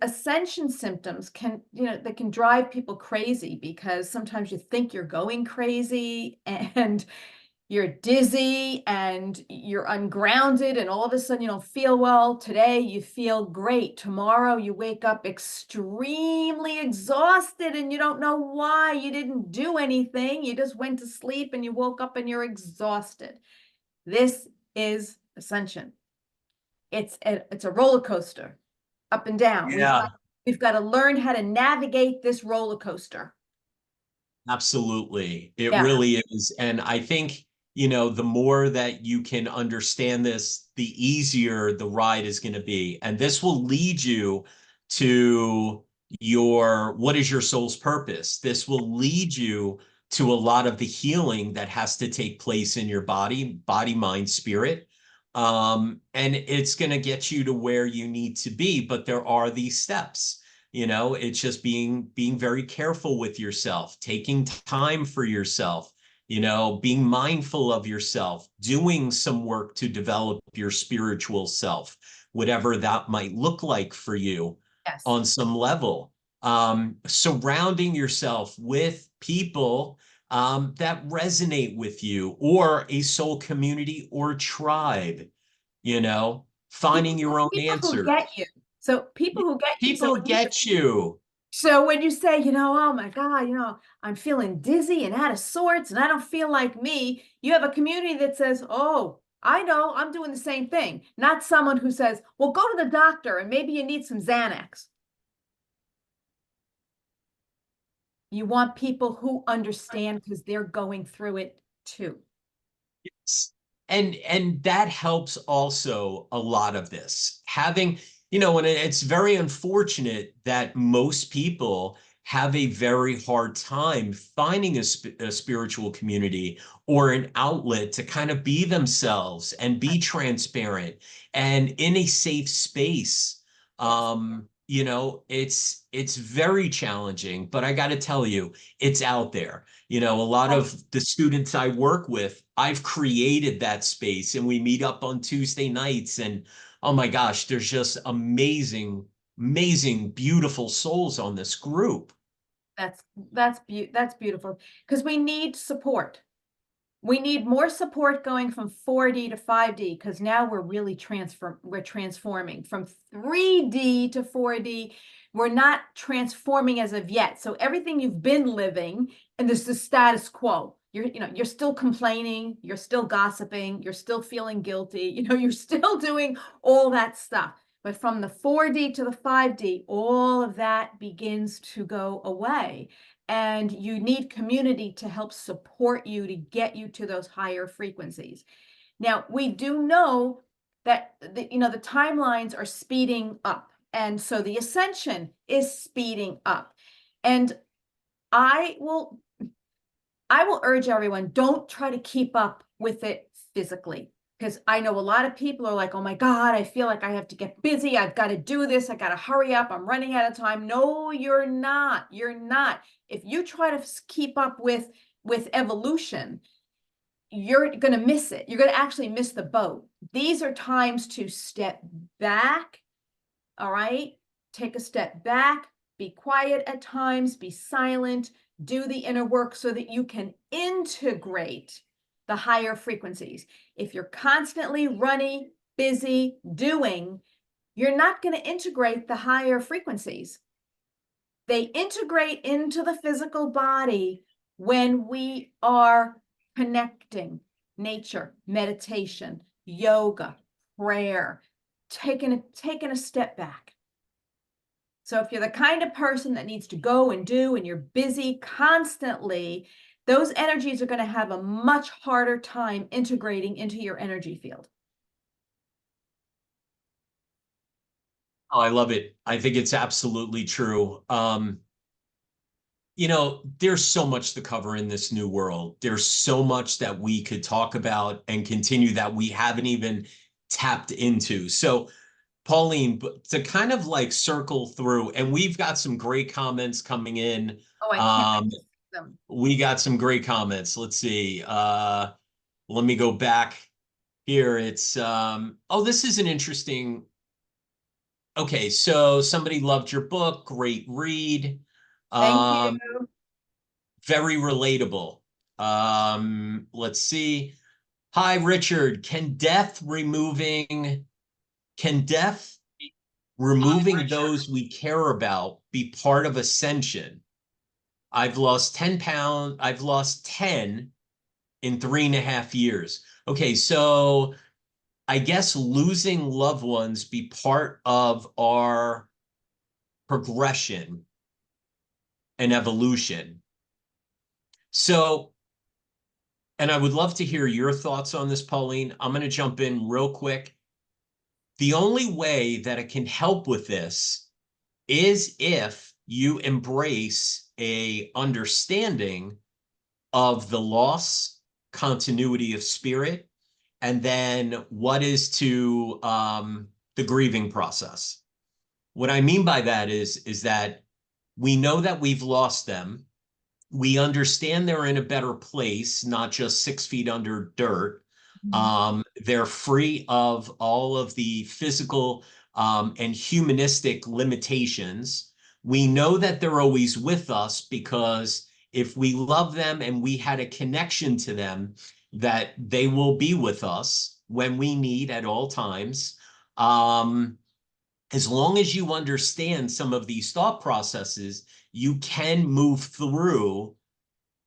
ascension symptoms can, they can drive people crazy, because sometimes you think you're going crazy and you're dizzy and you're ungrounded, and all of a sudden you don't feel well. Today you feel great. Tomorrow you wake up extremely exhausted and you don't know why. You didn't do anything. You just went to sleep and you woke up and you're exhausted. This is ascension. It's a roller coaster, up and down. Yeah, We've got to learn how to navigate this roller coaster. absolutely. It Yeah. really is. And I think, the more that you can understand this, the easier the ride is going to be. And this will lead you to what is your soul's purpose? This will lead you to a lot of the healing that has to take place in your body, mind, spirit. And it's going to get you to where you need to be. But there are these steps. It's just being very careful with yourself, taking time for yourself, being mindful of yourself, doing some work to develop your spiritual self, whatever that might look like for you. Yes. On some level. Surrounding yourself with people that resonate with you, or a soul community or tribe, finding your own People who answers. get you. So people who get you. People get you. So when you say, oh my God, I'm feeling dizzy and out of sorts and I don't feel like me, you have a community that says, oh, I know, I'm doing the same thing. Not someone who says, well, go to the doctor and maybe you need some Xanax. You want people who understand, because they're going through it too. Yes. And that helps also a lot of this. And it's very unfortunate that most people have a very hard time finding a spiritual community or an outlet to kind of be themselves and be transparent and in a safe space. It's very challenging, but I got to tell you, it's out there. A lot of the students I work with, I've created that space, and we meet up on Tuesday nights, and oh my gosh, there's just amazing, amazing, beautiful souls on this group. That's beautiful, because we need support. We need more support going from 4D to 5D, because now we're really transforming from 3D to 4D. We're not transforming as of yet. So everything you've been living, and there's the status quo. You're still complaining, you're still gossiping, you're still feeling guilty, you're still doing all that stuff. But from the 4D to the 5D, all of that begins to go away. And you need community to help support you to get you to those higher frequencies. Now, we do know that the timelines are speeding up. And so the ascension is speeding up. And I will urge everyone, don't try to keep up with it physically. Because I know a lot of people are like, oh my God, I feel like I have to get busy. I've got to do this. I got to hurry up. I'm running out of time. No, you're not. You're not. If you try to keep up with evolution, you're going to miss it. You're going to actually miss the boat. These are times to step back. All right. Take a step back. Be quiet at times. Be silent. Do the inner work so that you can integrate the higher frequencies. If you're constantly running, busy, doing, you're not going to integrate the higher frequencies. They integrate into the physical body when we are connecting. Nature, meditation, yoga, prayer, taking a step back. So if you're the kind of person that needs to go and do, and you're busy constantly, those energies are going to have a much harder time integrating into your energy field. Oh, I love it. I think it's absolutely true. there's so much to cover in this new world. There's so much that we could talk about and continue that we haven't even tapped into. So, Pauline, to kind of like circle through, and we've got some great comments coming in. Oh, I can't wait Um, to see them. we got some great comments. Let's see. Let me go back here. It's oh, this is an interesting. Okay, so somebody loved your book, great read. Thank you. Um, very relatable. Let's see. Hi, Richard. Can death removing those we care about be part of ascension? I've lost 10 pounds. I've lost 10 in 3.5 years. Okay, so I guess losing loved ones be part of our progression and evolution. So, and I would love to hear your thoughts on this, Pauline. I'm going to jump in real quick. The only way that it can help with this is if you embrace a understanding of the loss, continuity of spirit, and then what is to the grieving process. What I mean by that is that we know that we've lost them. We understand they're in a better place, not just 6 feet under dirt. Mhm. They're free of all of the physical and humanistic limitations. We know that they're always with us because if we love them and we had a connection to them, that they will be with us when we need at all times. Um, as long as you understand some of these thought processes, you can move through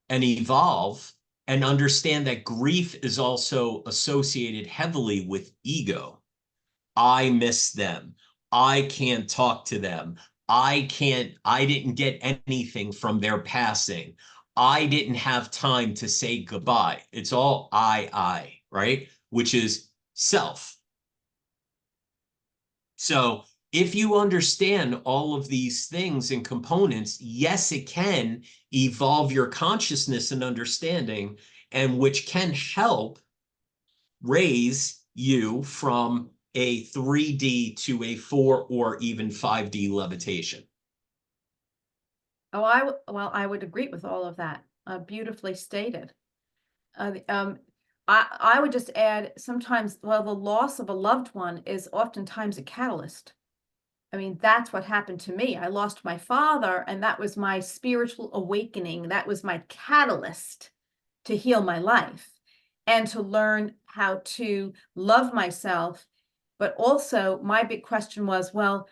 and evolve and understand that grief is also associated heavily with ego. I miss them. I can't talk to them. I didn't get anything from their passing. I didn't have time to say goodbye. It's all right? Which is self. So if you understand all of these things and components, yes, it can evolve your consciousness and understanding, and which can help raise you from a 3D to a 4 or even 5D levitation. Oh, well, I would agree with all of that. Beautifully stated. I would just add sometimes, well, the loss of a loved one is oftentimes a catalyst. I mean, that's what happened to me. I lost my father, and that was my spiritual awakening. That was my catalyst to heal my life and to learn how to love myself. But also, my big question was, well,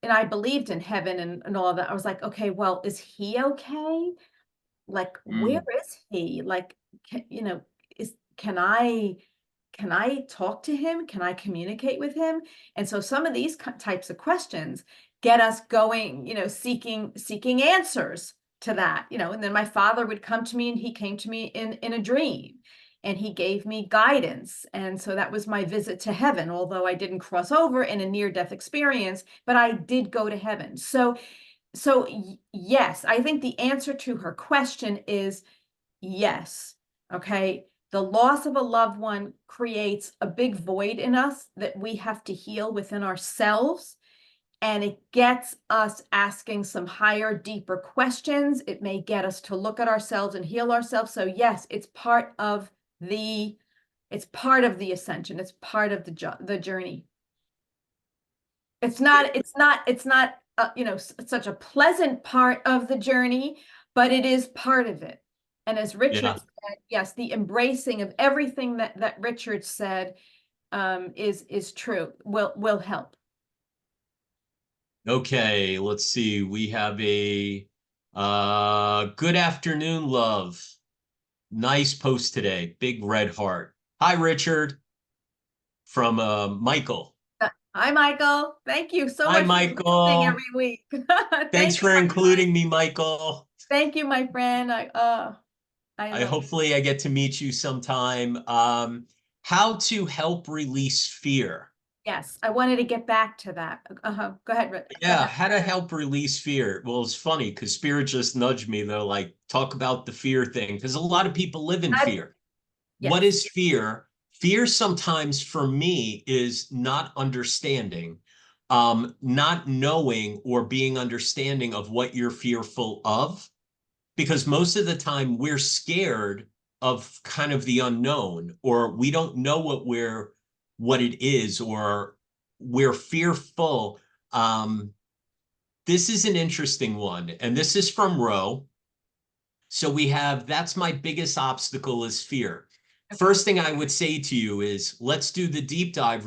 and I believed in heaven and all of that. I was like, okay, well, is he okay? Like, where Mm. is he? Like, is can I talk to him? Can I communicate with him? And so some of these types of questions get us going, seeking answers to that, and then my father would come to me, and he came to me in a dream, and he gave me guidance. And so that was my visit to heaven, although I didn't cross over in a near-death experience, but I did go to heaven. So yes, I think the answer to her question is yes. Okay. The loss of a loved one creates a big void in us that we have to heal within ourselves. And it gets us asking some higher, deeper questions. It may get us to look at ourselves and heal ourselves. So yes, it's part of the ascension. It's part of the journey. It's not such a pleasant part of the journey, but it is part of it. And as Richard Yeah. said, yes, the embracing of everything that Richard said is true, will help. Okay, let's see. We have a good afternoon, love. Nice post today. Big red heart. Hi, Richard, from Michael. Hi, Michael. Thank you so Hi, much for listening Michael. every week. Thanks Thank you, for my friend. including me, Michael. Thank you, my friend. I I love hopefully I get to meet you sometime. How to help release fear. Yes, I wanted to get back to that. Go ahead, go Yeah, ahead. how to help release fear. Well, it's funny because Spirit just nudged me. They're like, talk about the fear thing because a lot of people live in I, fear. What yes, is fear? Fear sometimes for me is not understanding, not knowing or being understanding of what you're fearful of. Because most of the time we're scared of kind of the unknown, or we don't know what it is, or we're fearful. This is an interesting one, and this is from Roe. So we have that's my biggest obstacle is fear. okay, First thing I would say to you is let's do the deep dive,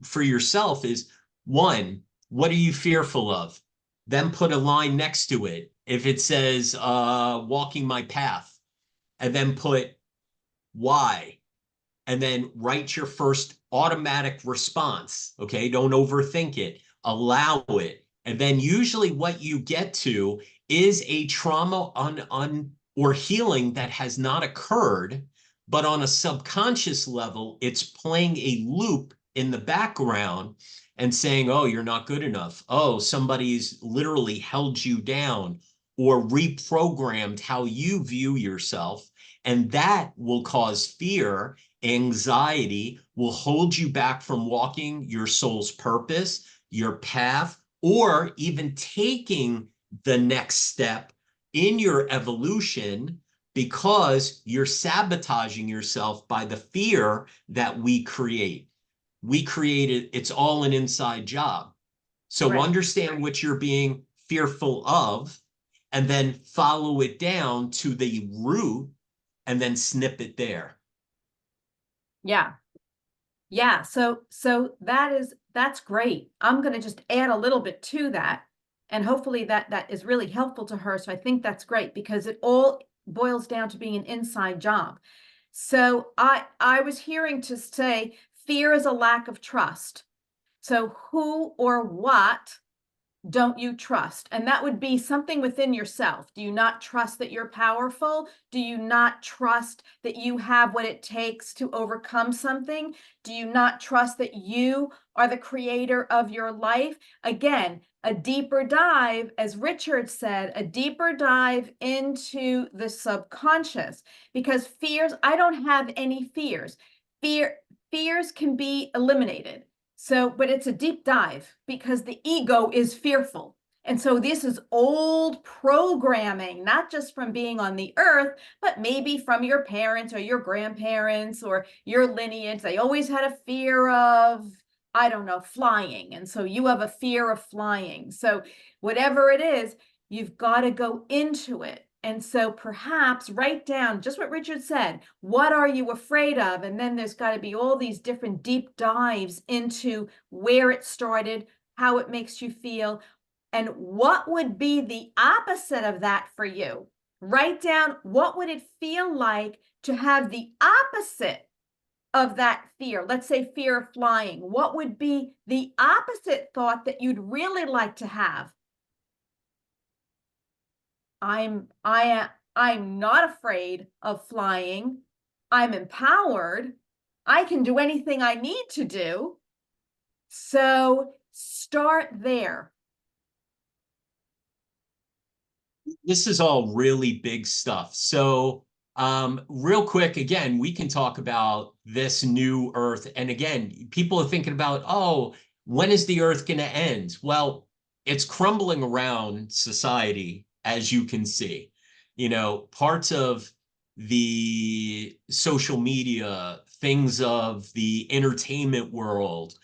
for yourself is one, what are you fearful of? Then put a line next to it. If it says walking my path, and then put why, and then write your first automatic response. Okay. Don't overthink it, allow it. And then usually what you get to is a trauma on or healing that has not occurred, but on a subconscious level, it's playing a loop in the background and saying, oh, you're not good enough. Oh, somebody's literally held you down or reprogrammed how you view yourself. And that will cause fear. Anxiety will hold you back from walking your soul's purpose, your path, or even taking the next step in your evolution because you're sabotaging yourself by the fear that we create. We created, it's all an inside job. So right. understand what you're being fearful of and then follow it down to the root and then snip it there. Yeah. Yeah. So that's great. I'm going to just add a little bit to that. And hopefully that is really helpful to her. So I think that's great because it all boils down to being an inside job. So I was hearing to say fear is a lack of trust. So who or what don't you trust? And that would be something within yourself. Do you not trust that you're powerful? Do you not trust that you have what it takes to overcome something? Do you not trust that you are the creator of your life? Again, a deeper dive, as Richard said, a deeper dive into the subconscious, because fears, I don't have any fears. Fears can be eliminated. So, but it's a deep dive because the ego is fearful. And so this is old programming, not just from being on the earth, but maybe from your parents or your grandparents or your lineage. They always had a fear of, I don't know, flying. And so you have a fear of flying. So whatever it is, you've got to go into it. And so perhaps write down just what Richard said. What are you afraid of? And then there's got to be all these different deep dives into where it started, how it makes you feel, and what would be the opposite of that for you. Write down what would it feel like to have the opposite of that fear. Let's say fear of flying. What would be the opposite thought that you'd really like to have? I'm not afraid of flying. I'm empowered. I can do anything I need to do. So start there. This is all really big stuff. So, real quick, again, we can talk about this new Earth. And again, people are thinking about, oh, when is the Earth going to end? Well, it's crumbling around society, as you can see. Parts of the social media, things of the entertainment world,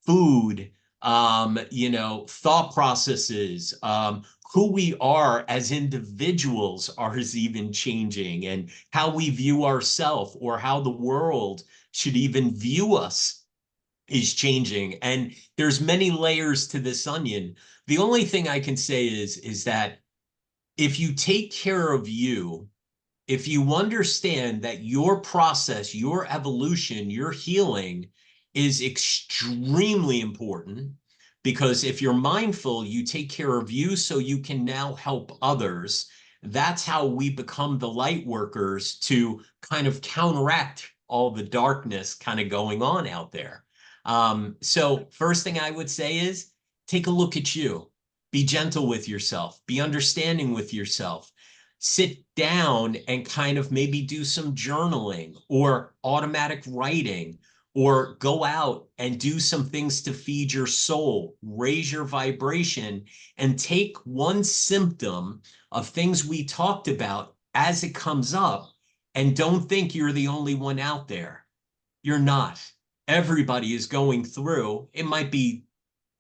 food, thought processes, who we are as individuals is even changing, and how we view ourselves or how the world should even view us is changing. And there's many layers to this onion. The only thing I can say is that if you take care of you, if you understand that your process, your evolution, your healing is extremely important, because if you're mindful, you take care of you so you can now help others. That's how we become the light workers to kind of counteract all the darkness kind of going on out there. So first thing I would say is take a look at you. Be gentle with yourself. Be understanding with yourself. Sit down and kind of maybe do some journaling or automatic writing, or go out and do some things to feed your soul, raise your vibration, and take one symptom of things we talked about as it comes up. And don't think you're the only one out there. You're not. Everybody is going through. It might be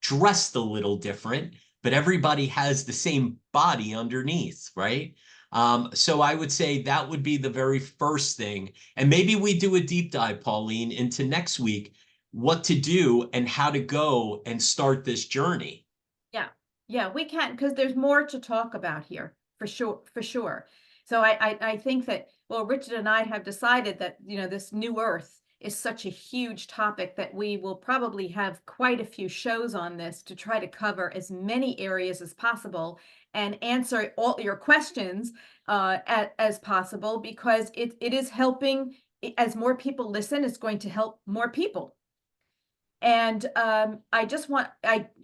dressed a little different, but everybody has the same body underneath, right? So I would say that would be the very first thing. And maybe we do a deep dive, Pauline, into next week, what to do and how to go and start this journey. Yeah, yeah, we can, because there's more to talk about here, for sure, for sure. So I think that, well, Richard and I have decided that, this new earth is such a huge topic that we will probably have quite a few shows on this to try to cover as many areas as possible and answer all your questions as possible, because it is helping. As more people listen, it's going to help more people. And I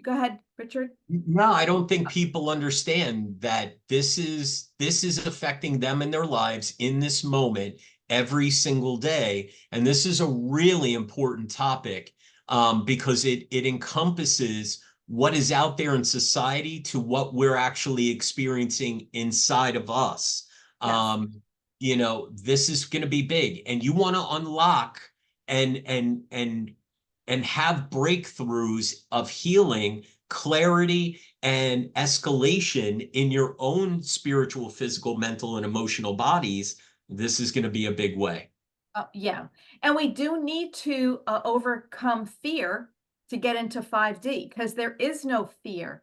go ahead, Richard. No, I don't think people understand that this is affecting them in their lives in this moment every single day. And this is a really important topic, because it encompasses what is out there in society to what we're actually experiencing inside of us. Yes. This is going to be big, and you want to unlock and have breakthroughs of healing, clarity, and escalation in your own spiritual, physical, mental, and emotional bodies. This is going to be a big way. Yeah. And we do need to overcome fear to get into 5D, because there is no fear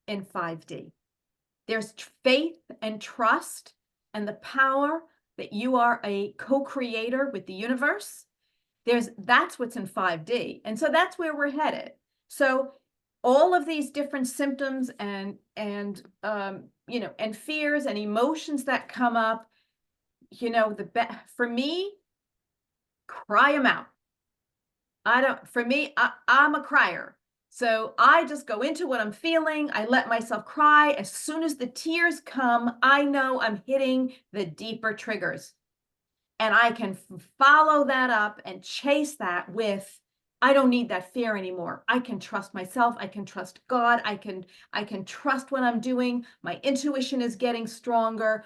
in 5D. There's faith and trust and the power that you are a co-creator with the universe. That's what's in 5D. And so that's where we're headed. So all of these different symptoms and fears and emotions that come up, for me, cry them out. I'm a crier. So I just go into what I'm feeling. I let myself cry. As soon as the tears come, I know I'm hitting the deeper triggers. And I can follow that up and chase that with, I don't need that fear anymore. I can trust myself. I can trust God. I can trust what I'm doing. My intuition is getting stronger,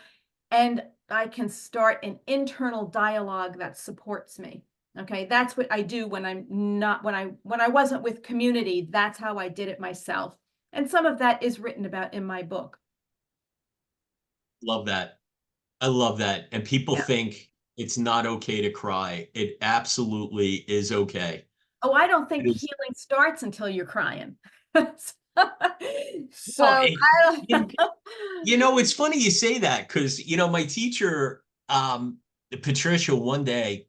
and I can start an internal dialogue that supports me. Okay, that's what I do when I wasn't with community. That's how I did it myself. And some of that is written about in my book. Love that. I love that. And people Yeah. think it's not okay to cry. It absolutely is okay. Oh, I don't think It is. healing starts until you're crying. So Well, I you, it's funny you say that, because, my teacher, Patricia, one day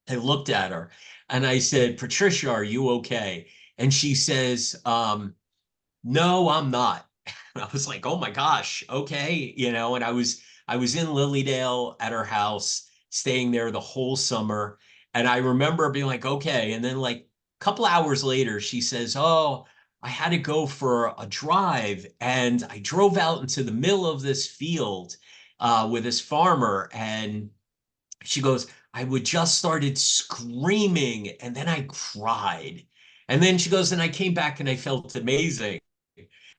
I looked at her and I said, Patricia, are you okay? And she says, no, I'm not. I was like, oh my gosh, okay. And I was in Lilydale at her house, staying there the whole summer. And I remember being like, okay. And then like a couple hours later, she says, oh, I had to go for a drive. And I drove out into the middle of this field with this farmer. And she goes, I would just started screaming and then I cried. And then she goes, and I came back and I felt amazing.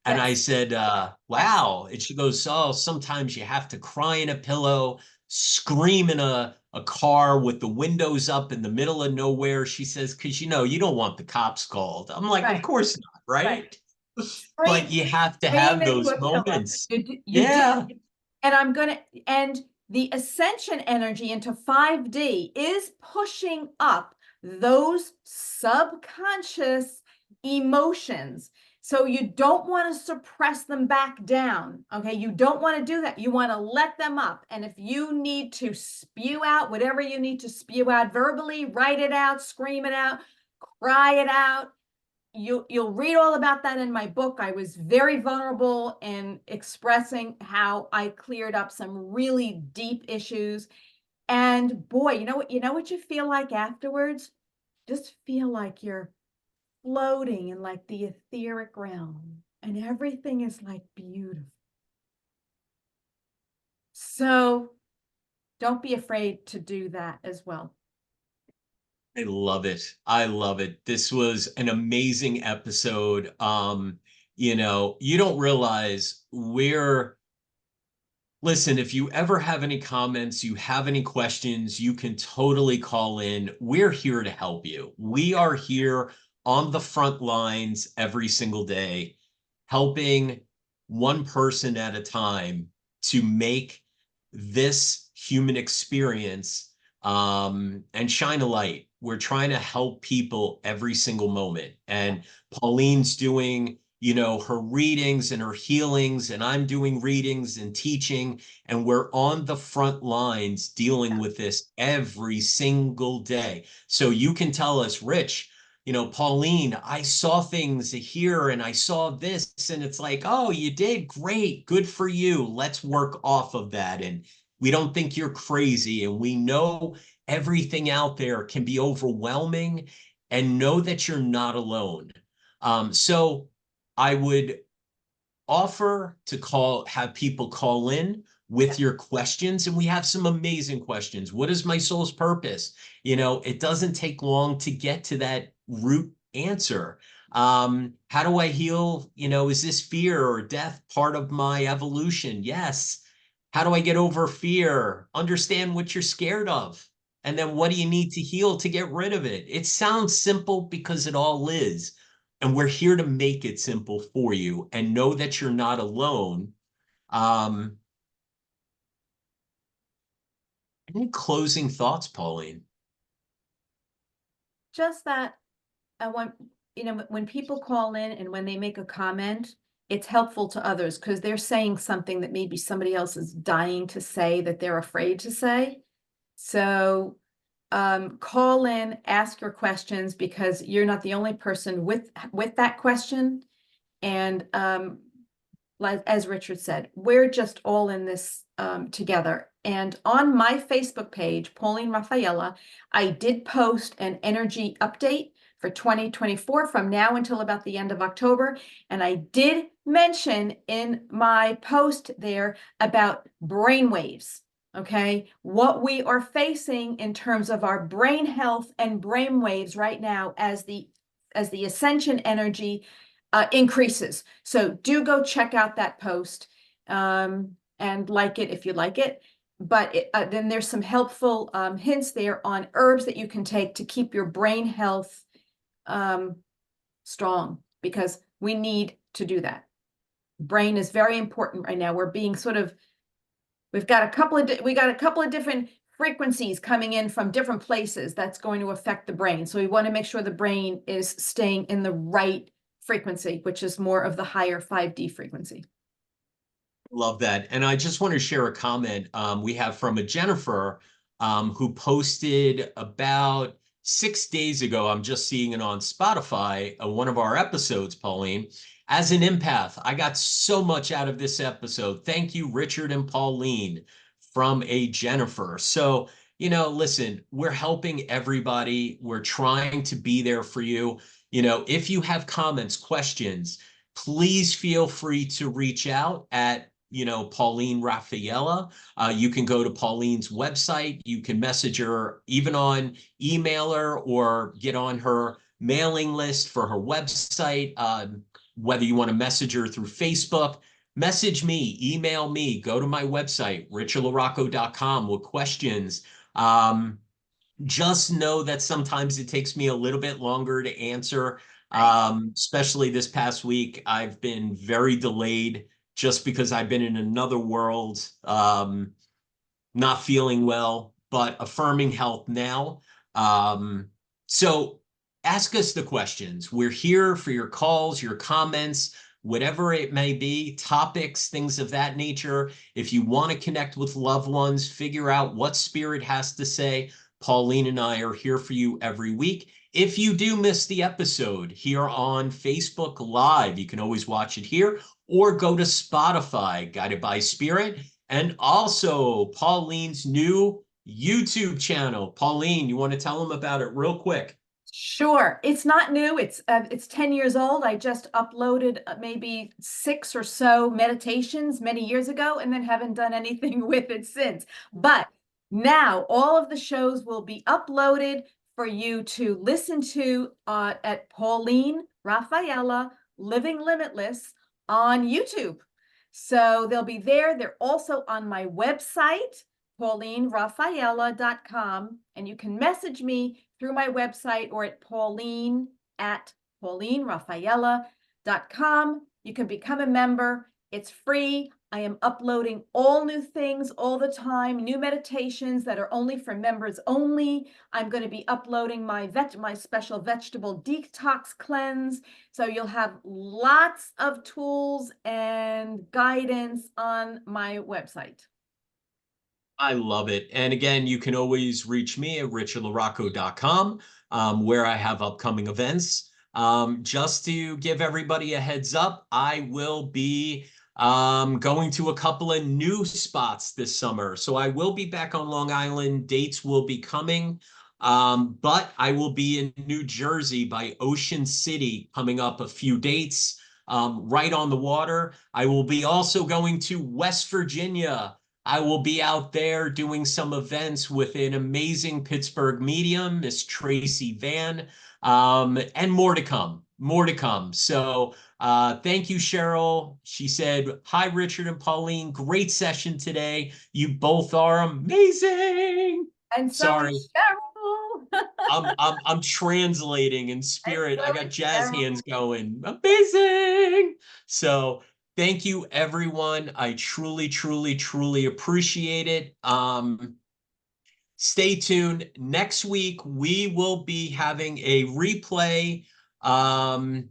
And I yes, said, yes, wow. And she goes, oh, sometimes you have to cry in a pillow, scream in a car with the windows up in the middle of nowhere. She says, because you don't want the cops called. I'm like, of right, course not, right. right? But Scream, you have to scream have into those a pillow. moments. You do. Yeah. And the ascension energy into 5D is pushing up those subconscious emotions. So you don't want to suppress them back down. Okay. You don't want to do that. You want to let them up. And if you need to spew out whatever you need to spew out verbally, write it out, scream it out, cry it out, you'll read all about that in my book. I was very vulnerable in expressing how I cleared up some really deep issues. And boy, you know what you feel like afterwards? Just feel like you're floating in like the etheric realm, and everything is like beautiful. So don't be afraid to do that as well. I love it. I love it. This was an amazing episode. You don't realize listen, if you ever have any comments, you have any questions, you can totally call in. We're here to help you. We are here on the front lines every single day, helping one person at a time to make this human experience and shine a light. We're trying to help people every single moment. And Pauline's doing, her readings and her healings, and I'm doing readings and teaching, and we're on the front lines dealing with this every single day. So you can tell us, Rich, Pauline, I saw things here and I saw this, and it's like, oh, you did great. Good for you. Let's work off of that. And we don't think you're crazy. And we know everything out there can be overwhelming, and know that you're not alone. So I would offer to have people call in with your questions, and we have some amazing questions. What is my soul's purpose? It doesn't take long to get to that root answer. How do I heal? Is this fear or death part of my evolution? Yes. How do I get over fear? Understand what you're scared of. And then what do you need to heal to get rid of it? It sounds simple because it all is. And we're here to make it simple for you, and know that you're not alone. Um, any closing thoughts, Pauline? Just that I want, when people call in and when they make a comment, it's helpful to others because they're saying something that maybe somebody else is dying to say that they're afraid to say. So call in, ask your questions, because you're not the only person with that question. And like as Richard said, we're just all in this together. And on my Facebook page, Pauline Raphaela, I did post an energy update for 2024 from now until about the end of October. And I did mention in my post there about brain waves. Okay, what we are facing in terms of our brain health and brain waves right now as the ascension energy increases. So do go check out that post and like it if you like it. But then there's some helpful hints there on herbs that you can take to keep your brain health strong, because we need to do that. Brain is very important right now. We're being we've got a couple of different frequencies coming in from different places that's going to affect the brain. So we want to make sure the brain is staying in the right frequency, which is more of the higher 5D frequency. Love that. And I just want to share a comment we have from a Jennifer who posted about 6 days ago. I'm just seeing it on Spotify, one of our episodes, Pauline. As an empath, I got so much out of this episode. Thank you, Richard and Pauline, from a Jennifer. So, listen, we're helping everybody. We're trying to be there for you. If you have comments, questions, please feel free to reach out at Pauline Raphaela. You can go to Pauline's website. You can message her even on emailer or get on her mailing list for her website. Whether you want to message her through Facebook, message me, email me, go to my website, richardlarocco.com, with questions. Just know that sometimes it takes me a little bit longer to answer. Especially this past week, I've been very delayed just because I've been in another world, not feeling well, but affirming health now. So ask us the questions. We're here for your calls, your comments, whatever it may be, topics, things of that nature. If you want to connect with loved ones, figure out what spirit has to say, Pauline and I are here for you every week. If you do miss the episode here on Facebook Live, you can always watch it here or go to Spotify, Guided by Spirit, and also Pauline's new YouTube channel. Pauline, you want to tell them about it real quick? Sure. It's not new. It's 10 years old. I just uploaded maybe 6 or so meditations many years ago and then haven't done anything with it since. But now all of the shows will be uploaded for you to listen to at Pauline Raphaela Living Limitless on YouTube. So they'll be there. They're also on my website, paulineraphaela.com, and you can message me through my website or at paulineraphaela.com. You can become a member. It's free. I am uploading all new things all the time, new meditations that are only for members only. I'm going to be uploading my special vegetable detox cleanse. So you'll have lots of tools and guidance on my website. I love it. And again, you can always reach me at richardlarocco.com, where I have upcoming events. Just to give everybody a heads up, I will be going to a couple of new spots this summer. So I will be back on Long Island. Dates will be coming. But I will be in New Jersey by Ocean City coming up a few dates, right on the water. I will be also going to West Virginia. I will be out there doing some events with an amazing Pittsburgh medium, Miss Tracy Van, and more to come, more to come. So thank you, Cheryl. She said, hi, Richard and Pauline. Great session today. You both are amazing. And so Sorry. is Cheryl. I'm translating in And spirit. I so got is jazz hands Cheryl. going. Amazing. So thank you, everyone. I truly, truly, truly appreciate it. Stay tuned. Next week, we will be having a replay of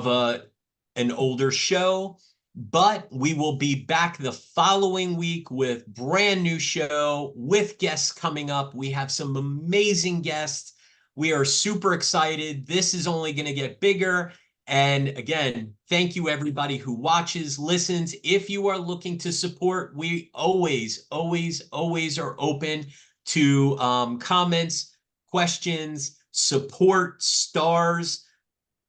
an older show, but we will be back the following week with brand new show with guests coming up. We have some amazing guests. We are super excited. This is only going to get bigger. And again, thank you everybody who watches, listens. If you are looking to support, we always, always, always are open to comments, questions, support, stars,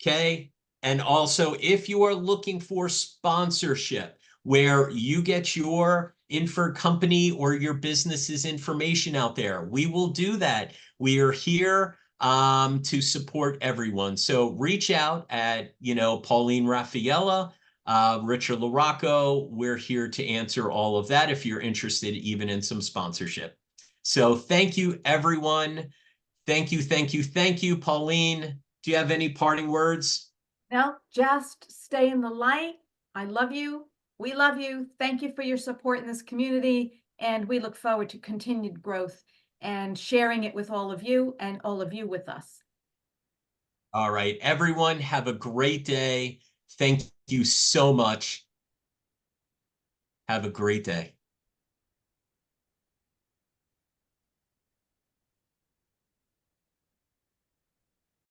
okay? And also, if you are looking for sponsorship, where you get your info company or your business's information out there, we will do that. We are here to support everyone. So reach out at, Pauline Raphaela, Richard LaRocco. We're here to answer all of that if you're interested even in some sponsorship. So thank you, everyone. Thank you, thank you, thank you. Pauline, do you have any parting words? No, just stay in the light. I love you. We love you. Thank you for your support in this community. And we look forward to continued growth and sharing it with all of you and all of you with us. All right, everyone, have a great day. Thank you so much. Have a great day.